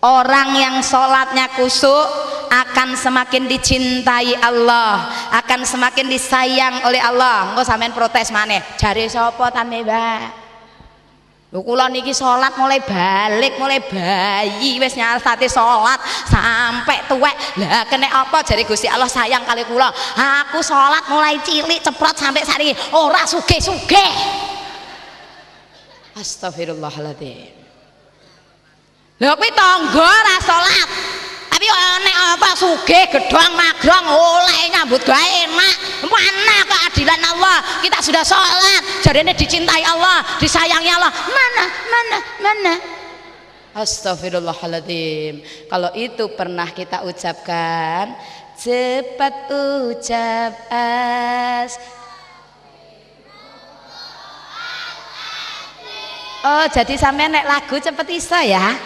A: Orang yang sholatnya kusuk akan semakin dicintai Allah, akan semakin disayang oleh Allah. Engko sampean protes maneh, jare sapa tame Mbak? Kula niki sholat mulai balik, mulai bayi wis nyatati sholat sampai tuwek. Lah kene apa jare Gusti Allah sayang kali kula? Aku sholat mulai cilik ceprot sampai saiki ora sugih-sugih. Astagfirullahaladzim. Lha kuwi tangga ora sholat. Tapi nek apa sugih gedhong magrong oleh nyambut gawe enak. Mana keadilan Allah? Kita sudah sholat, jarene dicintai Allah, disayangi Allah. Mana? Astagfirullahaladzim. Kalau itu pernah kita ucapkan, cepat ucap Oh, jadi sampe nek lagu cepet iso ya.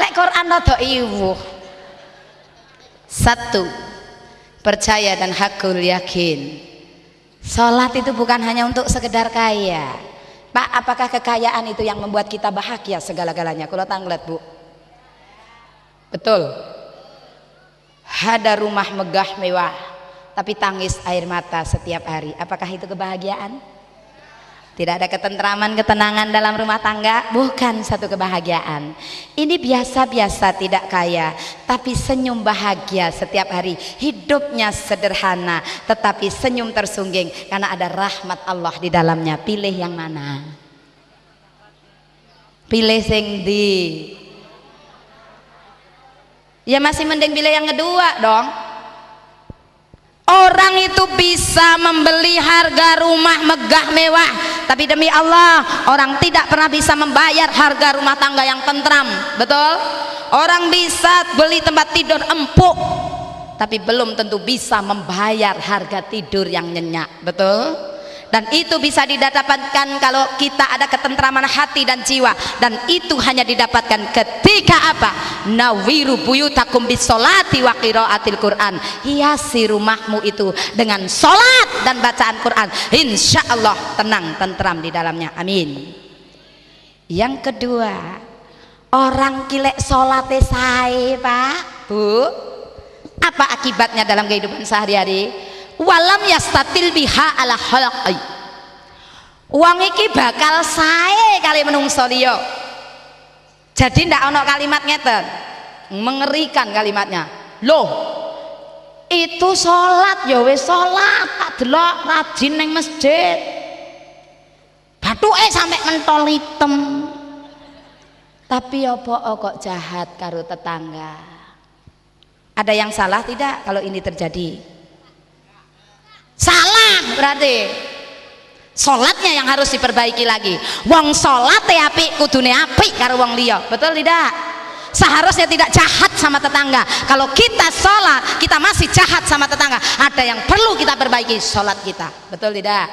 A: Nek Quran rada iwuh. 1. Percaya dan hakul yakin. Sholat itu bukan hanya untuk sekedar kaya. Pak, apakah kekayaan itu yang membuat kita bahagia segala-galanya? Kula tanglet Bu. Betul. Ada rumah megah mewah, tapi tangis air mata setiap hari. Apakah itu kebahagiaan? Tidak ada ketentraman, ketenangan dalam rumah tangga, bukan satu kebahagiaan. Ini biasa-biasa tidak kaya, tapi senyum bahagia setiap hari. Hidupnya sederhana, tetapi senyum tersungging karena ada rahmat Allah di dalamnya. Pilih yang mana? Pilih sing di. Ya masih mending pilih yang kedua dong. Orang itu bisa membeli harga rumah megah mewah, tapi demi Allah orang tidak pernah bisa membayar harga rumah tangga yang tentram. Betul? Orang bisa beli tempat tidur empuk, tapi belum tentu bisa membayar harga tidur yang nyenyak. Betul? Dan itu bisa didapatkan kalau kita ada ketentraman hati dan jiwa, dan itu hanya didapatkan ketika apa? Nawiru buyutakum bisolati wa qiraatil Quran. Hiasi rumahmu itu dengan solat dan bacaan Quran, insya Allah tenang tentram di dalamnya. Amin. Yang kedua, orang kilek solate sae Pak Bu, apa akibatnya dalam kehidupan sehari-hari? Walam yastatil biha ala khalqi, wong iki bakal sae kali menungso liya. Jadi ndak ono kalimat ngeten, mengerikan kalimatnya. Loh, itu sholat ya wis sholat, tak delok rajin ning masjid, bathuke sampe mentol hitam, tapi apa kok jahat karo tetangga. Ada yang salah tidak kalau ini terjadi? Salah berarti. Sholatnya yang harus diperbaiki lagi. Wong sholat apik kudune apik karo wong liya, betul tidak? Seharusnya tidak jahat sama tetangga. Kalau kita sholat kita masih jahat sama tetangga, ada yang perlu kita perbaiki sholat kita, betul tidak?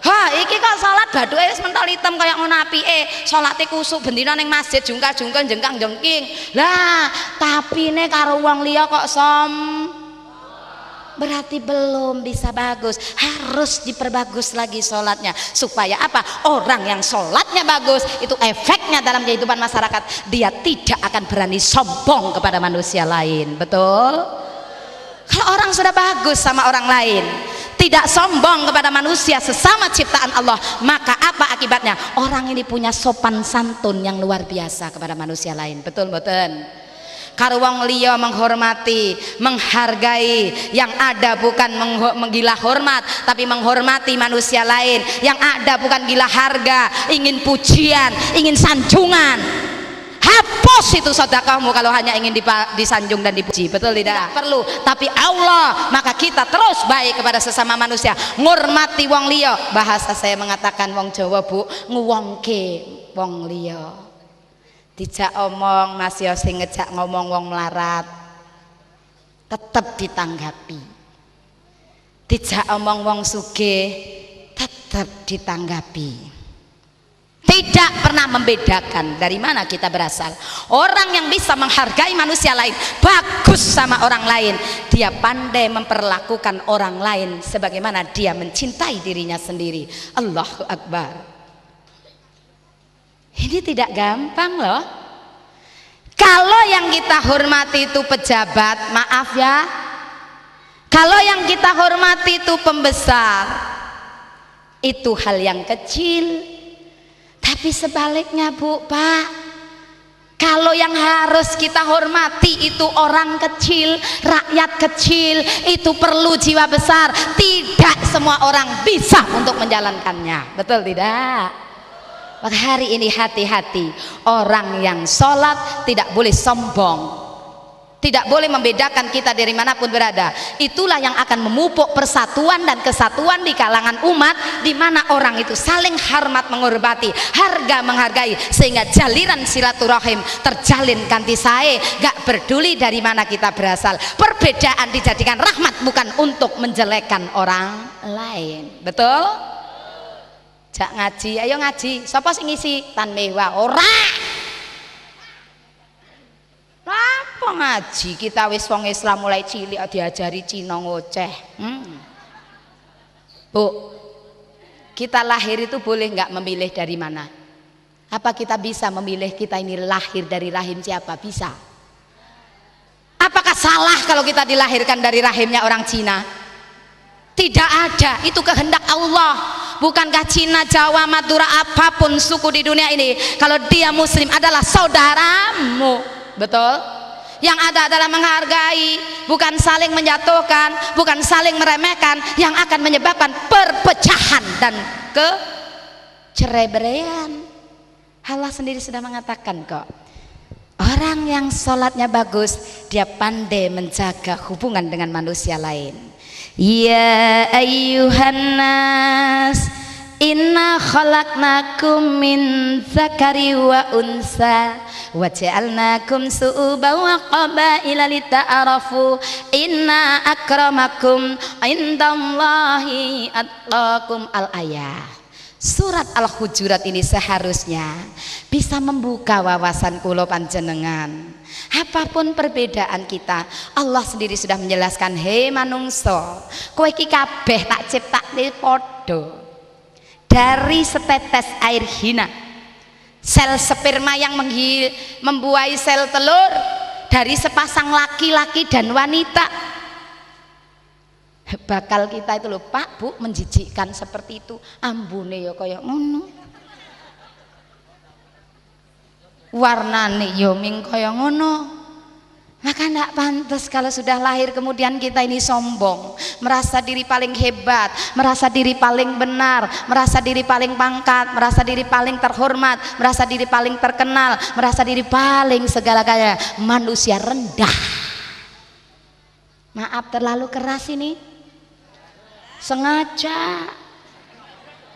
A: Ha, iki kok sholat bathuke wis mentol hitam kaya ngono apike, sholate kusuk bendina ning masjid jungkal-jungkal jengkang-jengking. Lah, tapine karo wong liya kok berarti belum bisa bagus, harus diperbagus lagi sholatnya. Supaya apa? Orang yang sholatnya bagus itu efeknya dalam kehidupan masyarakat, dia tidak akan berani sombong kepada manusia lain. Betul? Kalau orang sudah bagus sama orang lain, tidak sombong kepada manusia sesama ciptaan Allah, maka apa akibatnya? Orang ini punya sopan santun yang luar biasa kepada manusia lain. Betul mboten? Karo wong liya menghormati, menghargai, yang ada bukan menggila hormat tapi menghormati manusia lain. Yang ada bukan gila harga, ingin pujian, ingin sanjungan. Hapus itu sedekahmu kalau hanya ingin disanjung dan dipuji. Betul tidak? Perlu. Tapi Allah, maka kita terus baik kepada sesama manusia, ngurmati wong liya. Bahasa saya mengatakan wong Jawa Bu, nguwongke wong liya. Dijak omong Mas yo sing ngejak ngomong wong melarat, tetep ditanggapi. Dijak omong wong sugih, tetep ditanggapi. Tidak pernah membedakan dari mana kita berasal. Orang yang bisa menghargai manusia lain, bagus sama orang lain, dia pandai memperlakukan orang lain sebagaimana dia mencintai dirinya sendiri. Allahu Akbar. Ini tidak gampang loh. Kalau yang kita hormati itu pejabat, maaf ya, kalau yang kita hormati itu pembesar, itu hal yang kecil. Tapi sebaliknya Bu, Pak, kalau yang harus kita hormati itu orang kecil, rakyat kecil, itu perlu jiwa besar. Tidak semua orang bisa untuk menjalankannya. Betul tidak? Maka hari ini hati-hati, orang yang sholat tidak boleh sombong, tidak boleh membedakan kita dari manapun berada. Itulah yang akan memupuk persatuan dan kesatuan di kalangan umat, di mana orang itu saling hormat menghormati, harga menghargai, sehingga jaliran silaturahim terjalin kanthi sae, gak peduli dari mana kita berasal. Perbedaan dijadikan rahmat, bukan untuk menjelekkan orang lain. Betul? Jak ngaji, ayo ngaji. Sapa sing ngisi? Tan mewah ora. Apa ngaji? Kita wis wong Islam mulai cilik diajari Cina ngoceh. Bu, kita lahir itu boleh nggak memilih dari mana? Apa kita bisa memilih kita ini lahir dari rahim siapa? Bisa. Apakah salah kalau kita dilahirkan dari rahimnya orang Cina? Tidak ada, itu kehendak Allah. Bukankah Cina, Jawa, Madura, apapun suku di dunia ini, kalau dia muslim adalah saudaramu. Betul? Yang ada adalah menghargai, bukan saling menjatuhkan, bukan saling meremehkan, yang akan menyebabkan perpecahan dan kecerai-beraian. Allah sendiri sudah mengatakan kok, Orang yang sholatnya bagus, dia pandai menjaga hubungan dengan manusia lain. Ya ayyuhan nas, inna khalaqnakum min zakari wa unsa wa ja'alnakum su'uban wa qabaila lita'arafu inna akramakum indallahi atqakum. Al-ayah. Surat Al-Hujurat ini seharusnya bisa membuka wawasan kula panjenengan. Apapun perbedaan kita, Allah sendiri sudah menjelaskan, hei manungso, kowe iki kabeh tak ciptakne padha. Dari setetes air hina, sel sperma yang membuahi sel telur, dari sepasang laki-laki dan wanita. Bakal kita itu loh Pak Bu, menjijikkan seperti itu, ambune ya kaya ngono, warnane ya ming kaya ngono. Maka tidak pantas kalau sudah lahir kemudian kita ini sombong, merasa diri paling hebat, merasa diri paling benar, merasa diri paling pangkat, merasa diri paling terhormat, merasa diri paling terkenal, merasa diri paling segala-galanya. Manusia rendah. Maaf terlalu keras ini, sengaja.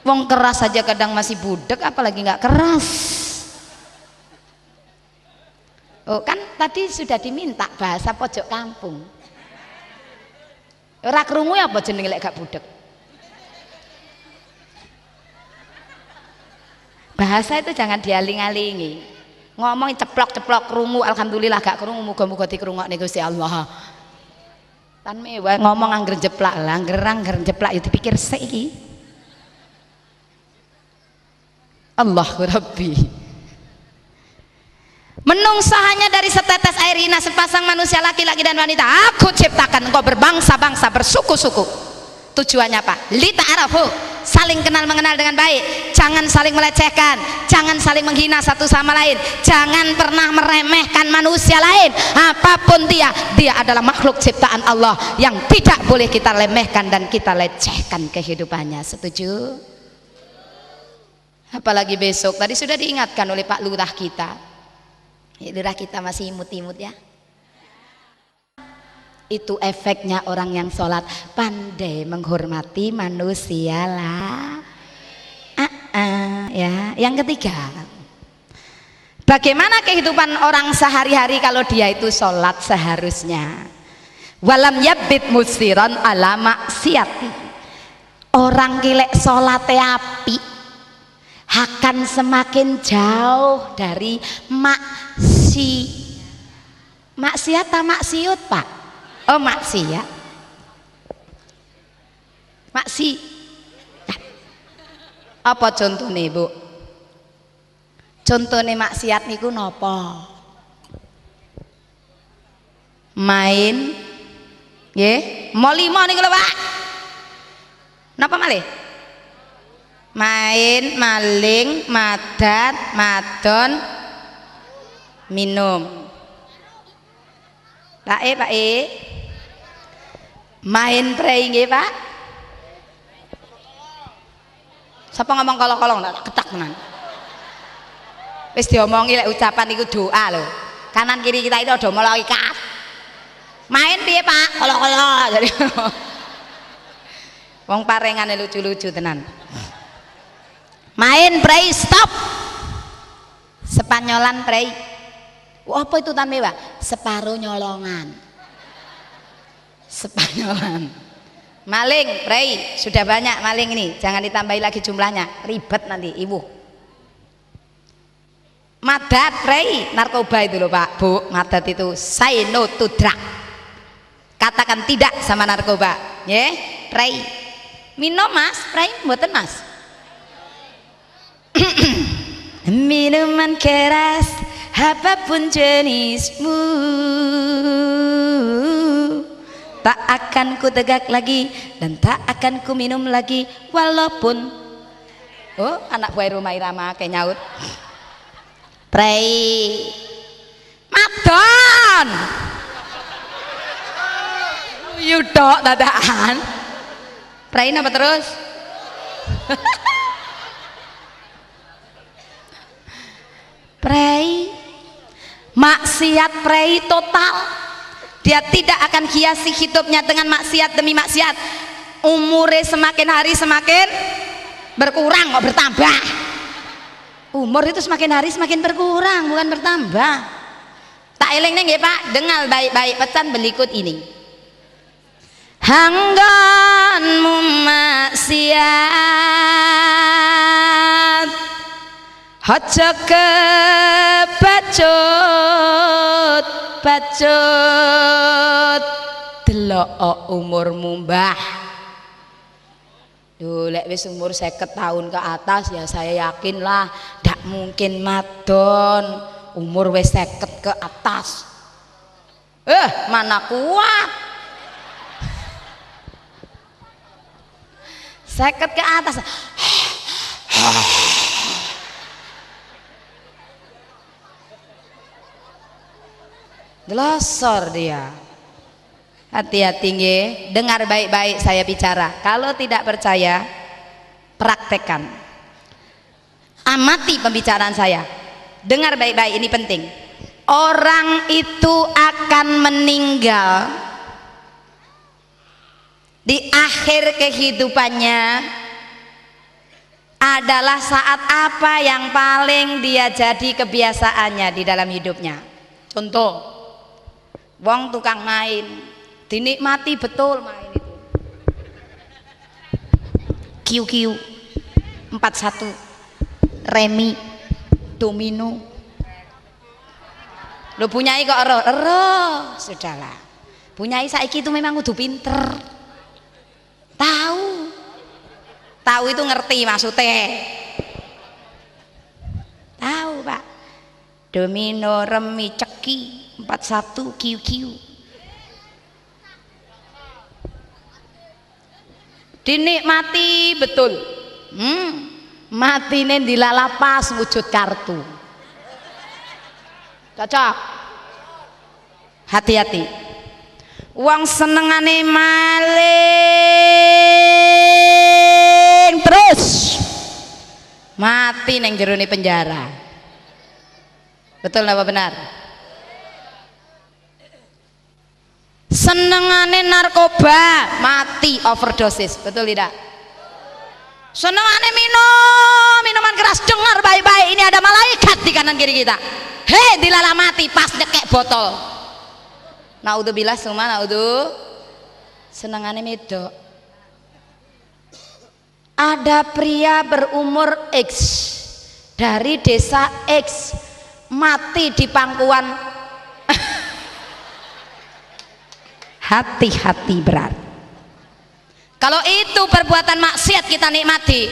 A: Wong keras saja kadang masih budek, apalagi nggak keras. Oh kan tadi sudah diminta bahasa pojok kampung. Ora krungu apa jenenge lek gak budek. Bahasa itu jangan dialing-alingi. Ngomong ceplok-ceplok krungu, alhamdulillah gak krungu, muga-muga dikrungokne Gusti Allah. Tan mewah ngomong angger jeplak lah, angger jeplak ya dipikir sik iki. Allahu Rabbi. Menungso hanya dari setetes air hina sepasang manusia laki-laki dan wanita aku ciptakan engkau berbangsa-bangsa, bersuku-suku. Tujuannya apa? Lita'arafu, saling kenal mengenal dengan baik, jangan saling melecehkan, jangan saling menghina satu sama lain, jangan pernah meremehkan manusia lain. Apapun dia adalah makhluk ciptaan Allah yang tidak boleh kita remehkan dan kita lecehkan kehidupannya. Setuju? Apalagi besok, tadi sudah diingatkan oleh Pak Lurah kita. Lurah kita masih imut-imut ya. Itu efeknya orang yang sholat, pandai menghormati manusia lah. Ya. Yang ketiga, bagaimana kehidupan orang sehari-hari kalau dia itu sholat seharusnya? Walam yabit musiran ala maksiati. Orang kilek sholatnya api akan semakin jauh dari maksiat atau maksiut Pak? Oh maksiat. Apa contohnya Bu? Contohnya maksiat niku napa? Main nggih, mau 5 niku lho Pak. Napa malih? Main, maling, madat, madon, minum. Pak E, main prei nggih Pak. Sapa ngomong kolong-kolong tak ketak tenan. Wis diomongi lek ucapan iku doa lho. Kanan kiri kita itu ada malaikat. Main piye Pak? Kolong-kolong. Jadi wong parengane lucu-lucu tenan. Main prei stop. Sepanyolan prei. Apa itu tan mewah? Separuh nyolongan. Sepanyolan. Maling prei, sudah banyak maling ini, jangan ditambahi lagi jumlahnya, ribet nanti ibu. Madat prei, narkoba itu loh Pak Bu. Madat itu say no to drug. Katakan tidak sama narkoba, ya. Prei. Minum Mas, prei mboten Mas. Minuman keras apapun jenismu tak akan ku tegak lagi dan tak akan ku minum lagi walaupun anak buah rumah irama kayak nyaut prei madon yudok dadaan prei apa terus prei maksiat prei total. Dia tidak akan hiasi hidupnya dengan maksiat demi maksiat. Umurnya semakin hari semakin berkurang, kok bertambah. Umur itu semakin hari semakin berkurang, bukan bertambah. Tak eling nggih Pak, dengar baik-baik pesan berikut ini. Hanggonmu maksiat, aja kebacut bacut delok umurmu mbah. Duh, lek wis umur 50 tahun ke atas ya saya yakin lah ndak mungkin madon umur wis 50 ke atas. Mana kuat 50 ke atas. Glosor dia. Hati-hati nggih, dengar baik-baik saya bicara. Kalau tidak percaya, praktekkan. Amati pembicaraan saya. Dengar baik-baik, ini penting. Orang itu akan meninggal di akhir kehidupannya adalah saat apa yang paling dia jadi kebiasaannya di dalam hidupnya. Contoh, wong tukang main dinikmati betul main itu. QQ 41 remi domino lo punyai kok ero sudahlah punyai saiki itu memang kudu pinter tahu itu ngerti maksudnya tahu Pak. Domino remi ceki 41 QQ dinikmati betul. Matine dilala pas wujud kartu. Cocok. Hati-hati. Wong senengane maling terus mati neng jerone penjara. Betul apa benar? Senengane narkoba mati overdosis, betul tidak? Senengane minuman keras, dengar baik-baik, ini ada malaikat di kanan kiri kita. Hei, dilala mati pas nyekek botol. Naudzubillah summa naudzu. Senengane medok. Ada pria berumur X dari desa X mati di pangkuan. Hati-hati berat. Kalau itu perbuatan maksiat kita nikmati,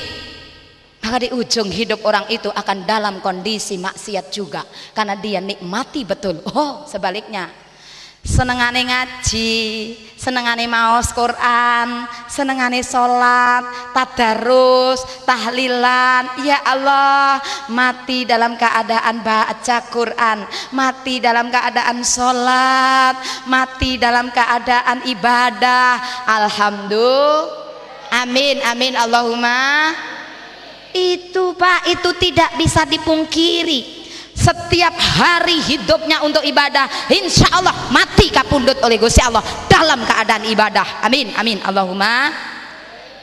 A: maka di ujung hidup orang itu akan dalam kondisi maksiat juga, karena dia nikmati betul. Oh, sebaliknya, senengane ngaji, senengane maos Quran, senengane sholat, tadarus, tahlilan. Ya Allah, mati dalam keadaan baca Quran, mati dalam keadaan sholat, mati dalam keadaan ibadah. Alhamdulillah. Amin, amin, Allahumma. Itu Pak, itu tidak bisa dipungkiri. Setiap hari hidupnya untuk ibadah, insya Allah mati kapundut oleh Gusti Allah dalam keadaan ibadah. Amin, amin, Allahumma.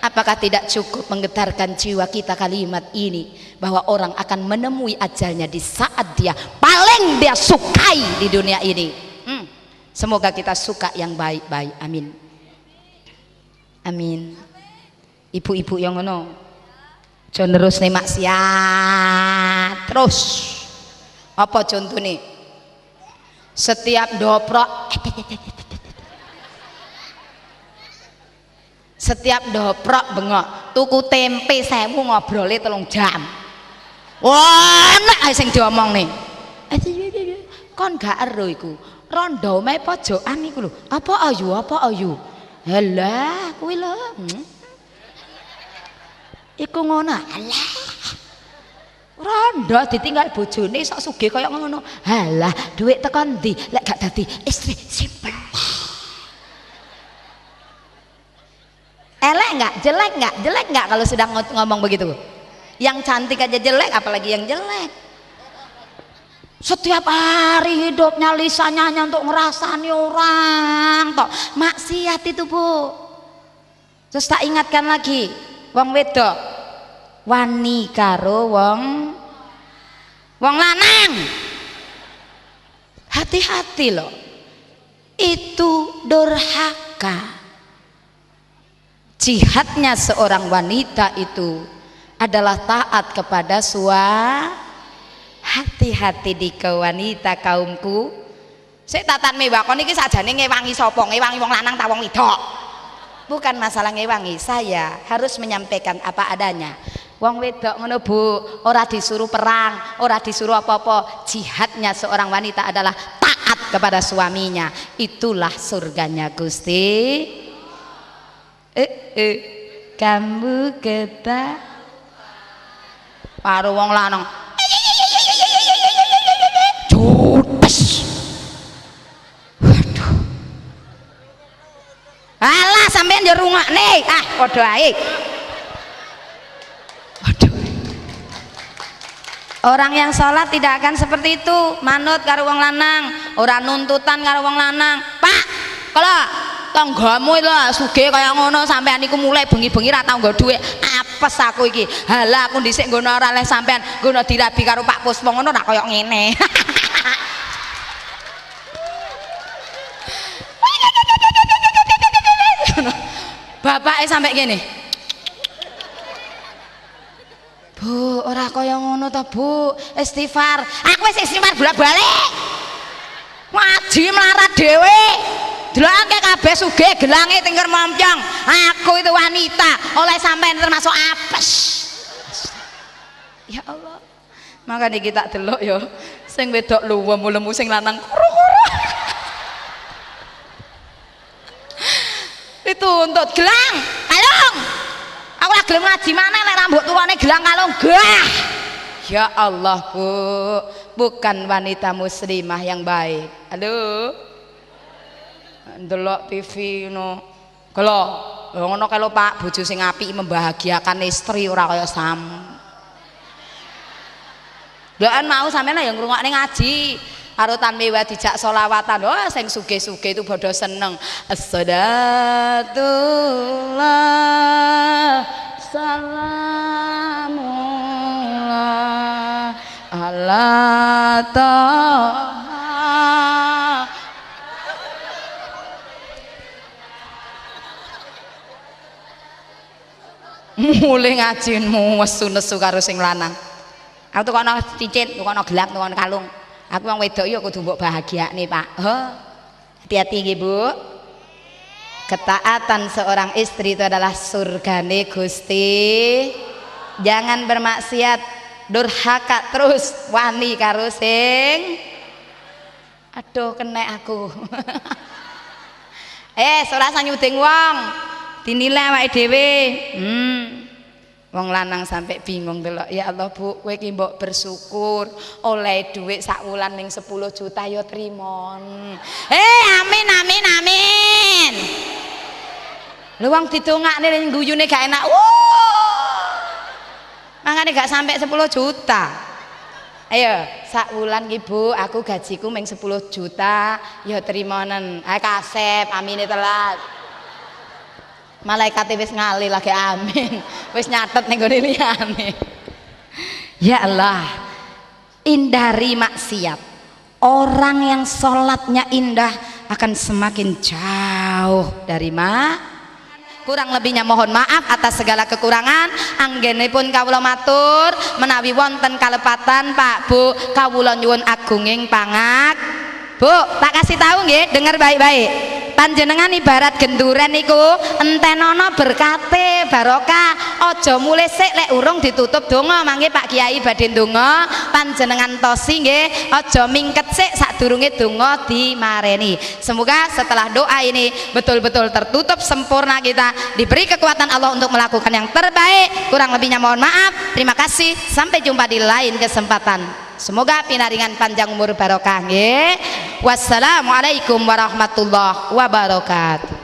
A: Apakah tidak cukup menggetarkan jiwa kita kalimat ini, bahwa orang akan menemui ajalnya di saat dia paling dia sukai di dunia ini. Semoga kita suka yang baik-baik. Amin, amin. Ibu-ibu yang ngono jangan terus nih maksiat terus. Apa contoh nih? Setiap doprok, setiap doprok bengok, tuku tempe 1000 ngobrolnya 3 jam. Wah, enak sing diomong nih. Kon gak ero iku. Rondo mae pojokan iku lho. Apa ayu? Apa ayu? Halah, kuwi lho. Iku ngono. Alah. Rondo ditinggal bojone sok sugih kaya ngono. Halah, duit tekan ndi lek gak dadi istri simpel. Elek nggak, jelek nggak, jelek nggak kalau sedang ngomong begitu? Yang cantik aja jelek, apalagi yang jelek.
B: Setiap hari hidupnya lisannya hanya untuk ngerasani orang toh. Maksiat itu, Bu. Terus tak ingatkan lagi, wong wedok wani karo wong lanang. Hati-hati loh. Itu durhaka. Jihadnya seorang wanita itu adalah taat kepada suami. Hati-hati di wanita kaumku. Sik tatan mewah kon iki sajane ngewangi sapa? Ngewangi wong lanang ta wong wedok? Bukan masalah ngewangi, saya harus menyampaikan apa adanya. Wong wedok ngono Bu, ora disuruh perang, ora disuruh apa-apa. Jihadnya seorang wanita adalah taat kepada suaminya. Itulah surganya Gusti. Kamu kata karo wong lanang judes. Waduh. Alah sampean yo rungokne. Padha ae. Waduh. Orang yang sholat tidak akan seperti itu, manut karo wong lanang, ora nuntutan karo wong lanang. Pak, kalau tanggamu itu sugih kaya ngono sampean iku mulai bengi-bengi ra tau nggo dhuwit. Apes aku iki. Halah aku dhisik nggono ora oleh sampean, nggono dirabi karo Pak Puspo ngono ra kaya ngene. Bapake sampai gini, Bu, ora kaya ngono ta, Bu. Istighfar. Aku wis istighfar bolak-balik. Ngaji melarat dhewe. Delokake kabeh sugih gelange tingker mompyong. Aku itu wanita, oleh sampean termasuk apes. Ya Allah. Makanya kita delok ya, sing wedok luwem-lemu sing lanang kuru-kuru. Dituntut gelang, kalung. Aku lagi gelem ngaji mana nek rambut turune gelang kalung gah. Ya Allah, Bu, bukan wanita muslimah yang baik. Halo. Ndelok TV ngono. Kelo, ngono kalau Pak bojo sing apik membahagiakan istri ora kaya sam. Doan mau sampean ya ngrungokne ngaji. Karo tan mewah dijak sholawatan. Oh, sing sugih-sugih itu bodo seneng. As-salatullah salamullah ala taha. Mulai ngajimu nesu-nesu karo sing lanang. Aku tukono cincin, tukono gelang, tukono kalung. Aku wong wedok ya kudu mbok bahagiakne, Pak. Hati-hati nggih, Bu. Ketaatan seorang istri itu adalah surgane Gusti. Jangan bermaksiat, durhaka terus wani karo sing aduh kena aku. Ora usah nyuding wong. Dinilai awake dhewe. Wong lanang sampai bingung delok, ya Allah Bu, kowe iki mbok bersyukur oleh dhuwit sak wulan ning 10 juta ya trimon. Amin amin amin. Lho wong didongakne ning guyune gak enak. Mangane gak sampai 10 juta. Ayo, sak wulan iki Bu, aku gajiku ming 10 juta ya trimonen. Kasep, amine telat. Malaikat wis ngalih lagi amin. Wis nyatet ning gone liyane. Ya Allah, hindari maksiat. Orang yang sholatnya indah akan semakin jauh dari kurang lebihnya mohon maaf atas segala kekurangan. Anggenipun kawula matur menawi wonten kalepatan Pak Bu, kawula nyuwun agunging pangak. Bu, tak kasih tahu nggih, dengar baik-baik. Panjenengan ibarat genduren niku entenono berkate barokah. Aja mulih sik lek urung ditutup donga. Mangke Pak Kiai badhe ndonga panjenengan tosi nggih, aja mingket sik sadurunge donga dimareni. Semoga setelah doa ini betul-betul tertutup sempurna, kita diberi kekuatan Allah untuk melakukan yang terbaik. Kurang lebihnya mohon maaf. Terima kasih. Sampai jumpa di lain kesempatan. Semoga pinaringan panjang umur barokah nggih. Wassalamualaikum warahmatullahi wabarakatuh.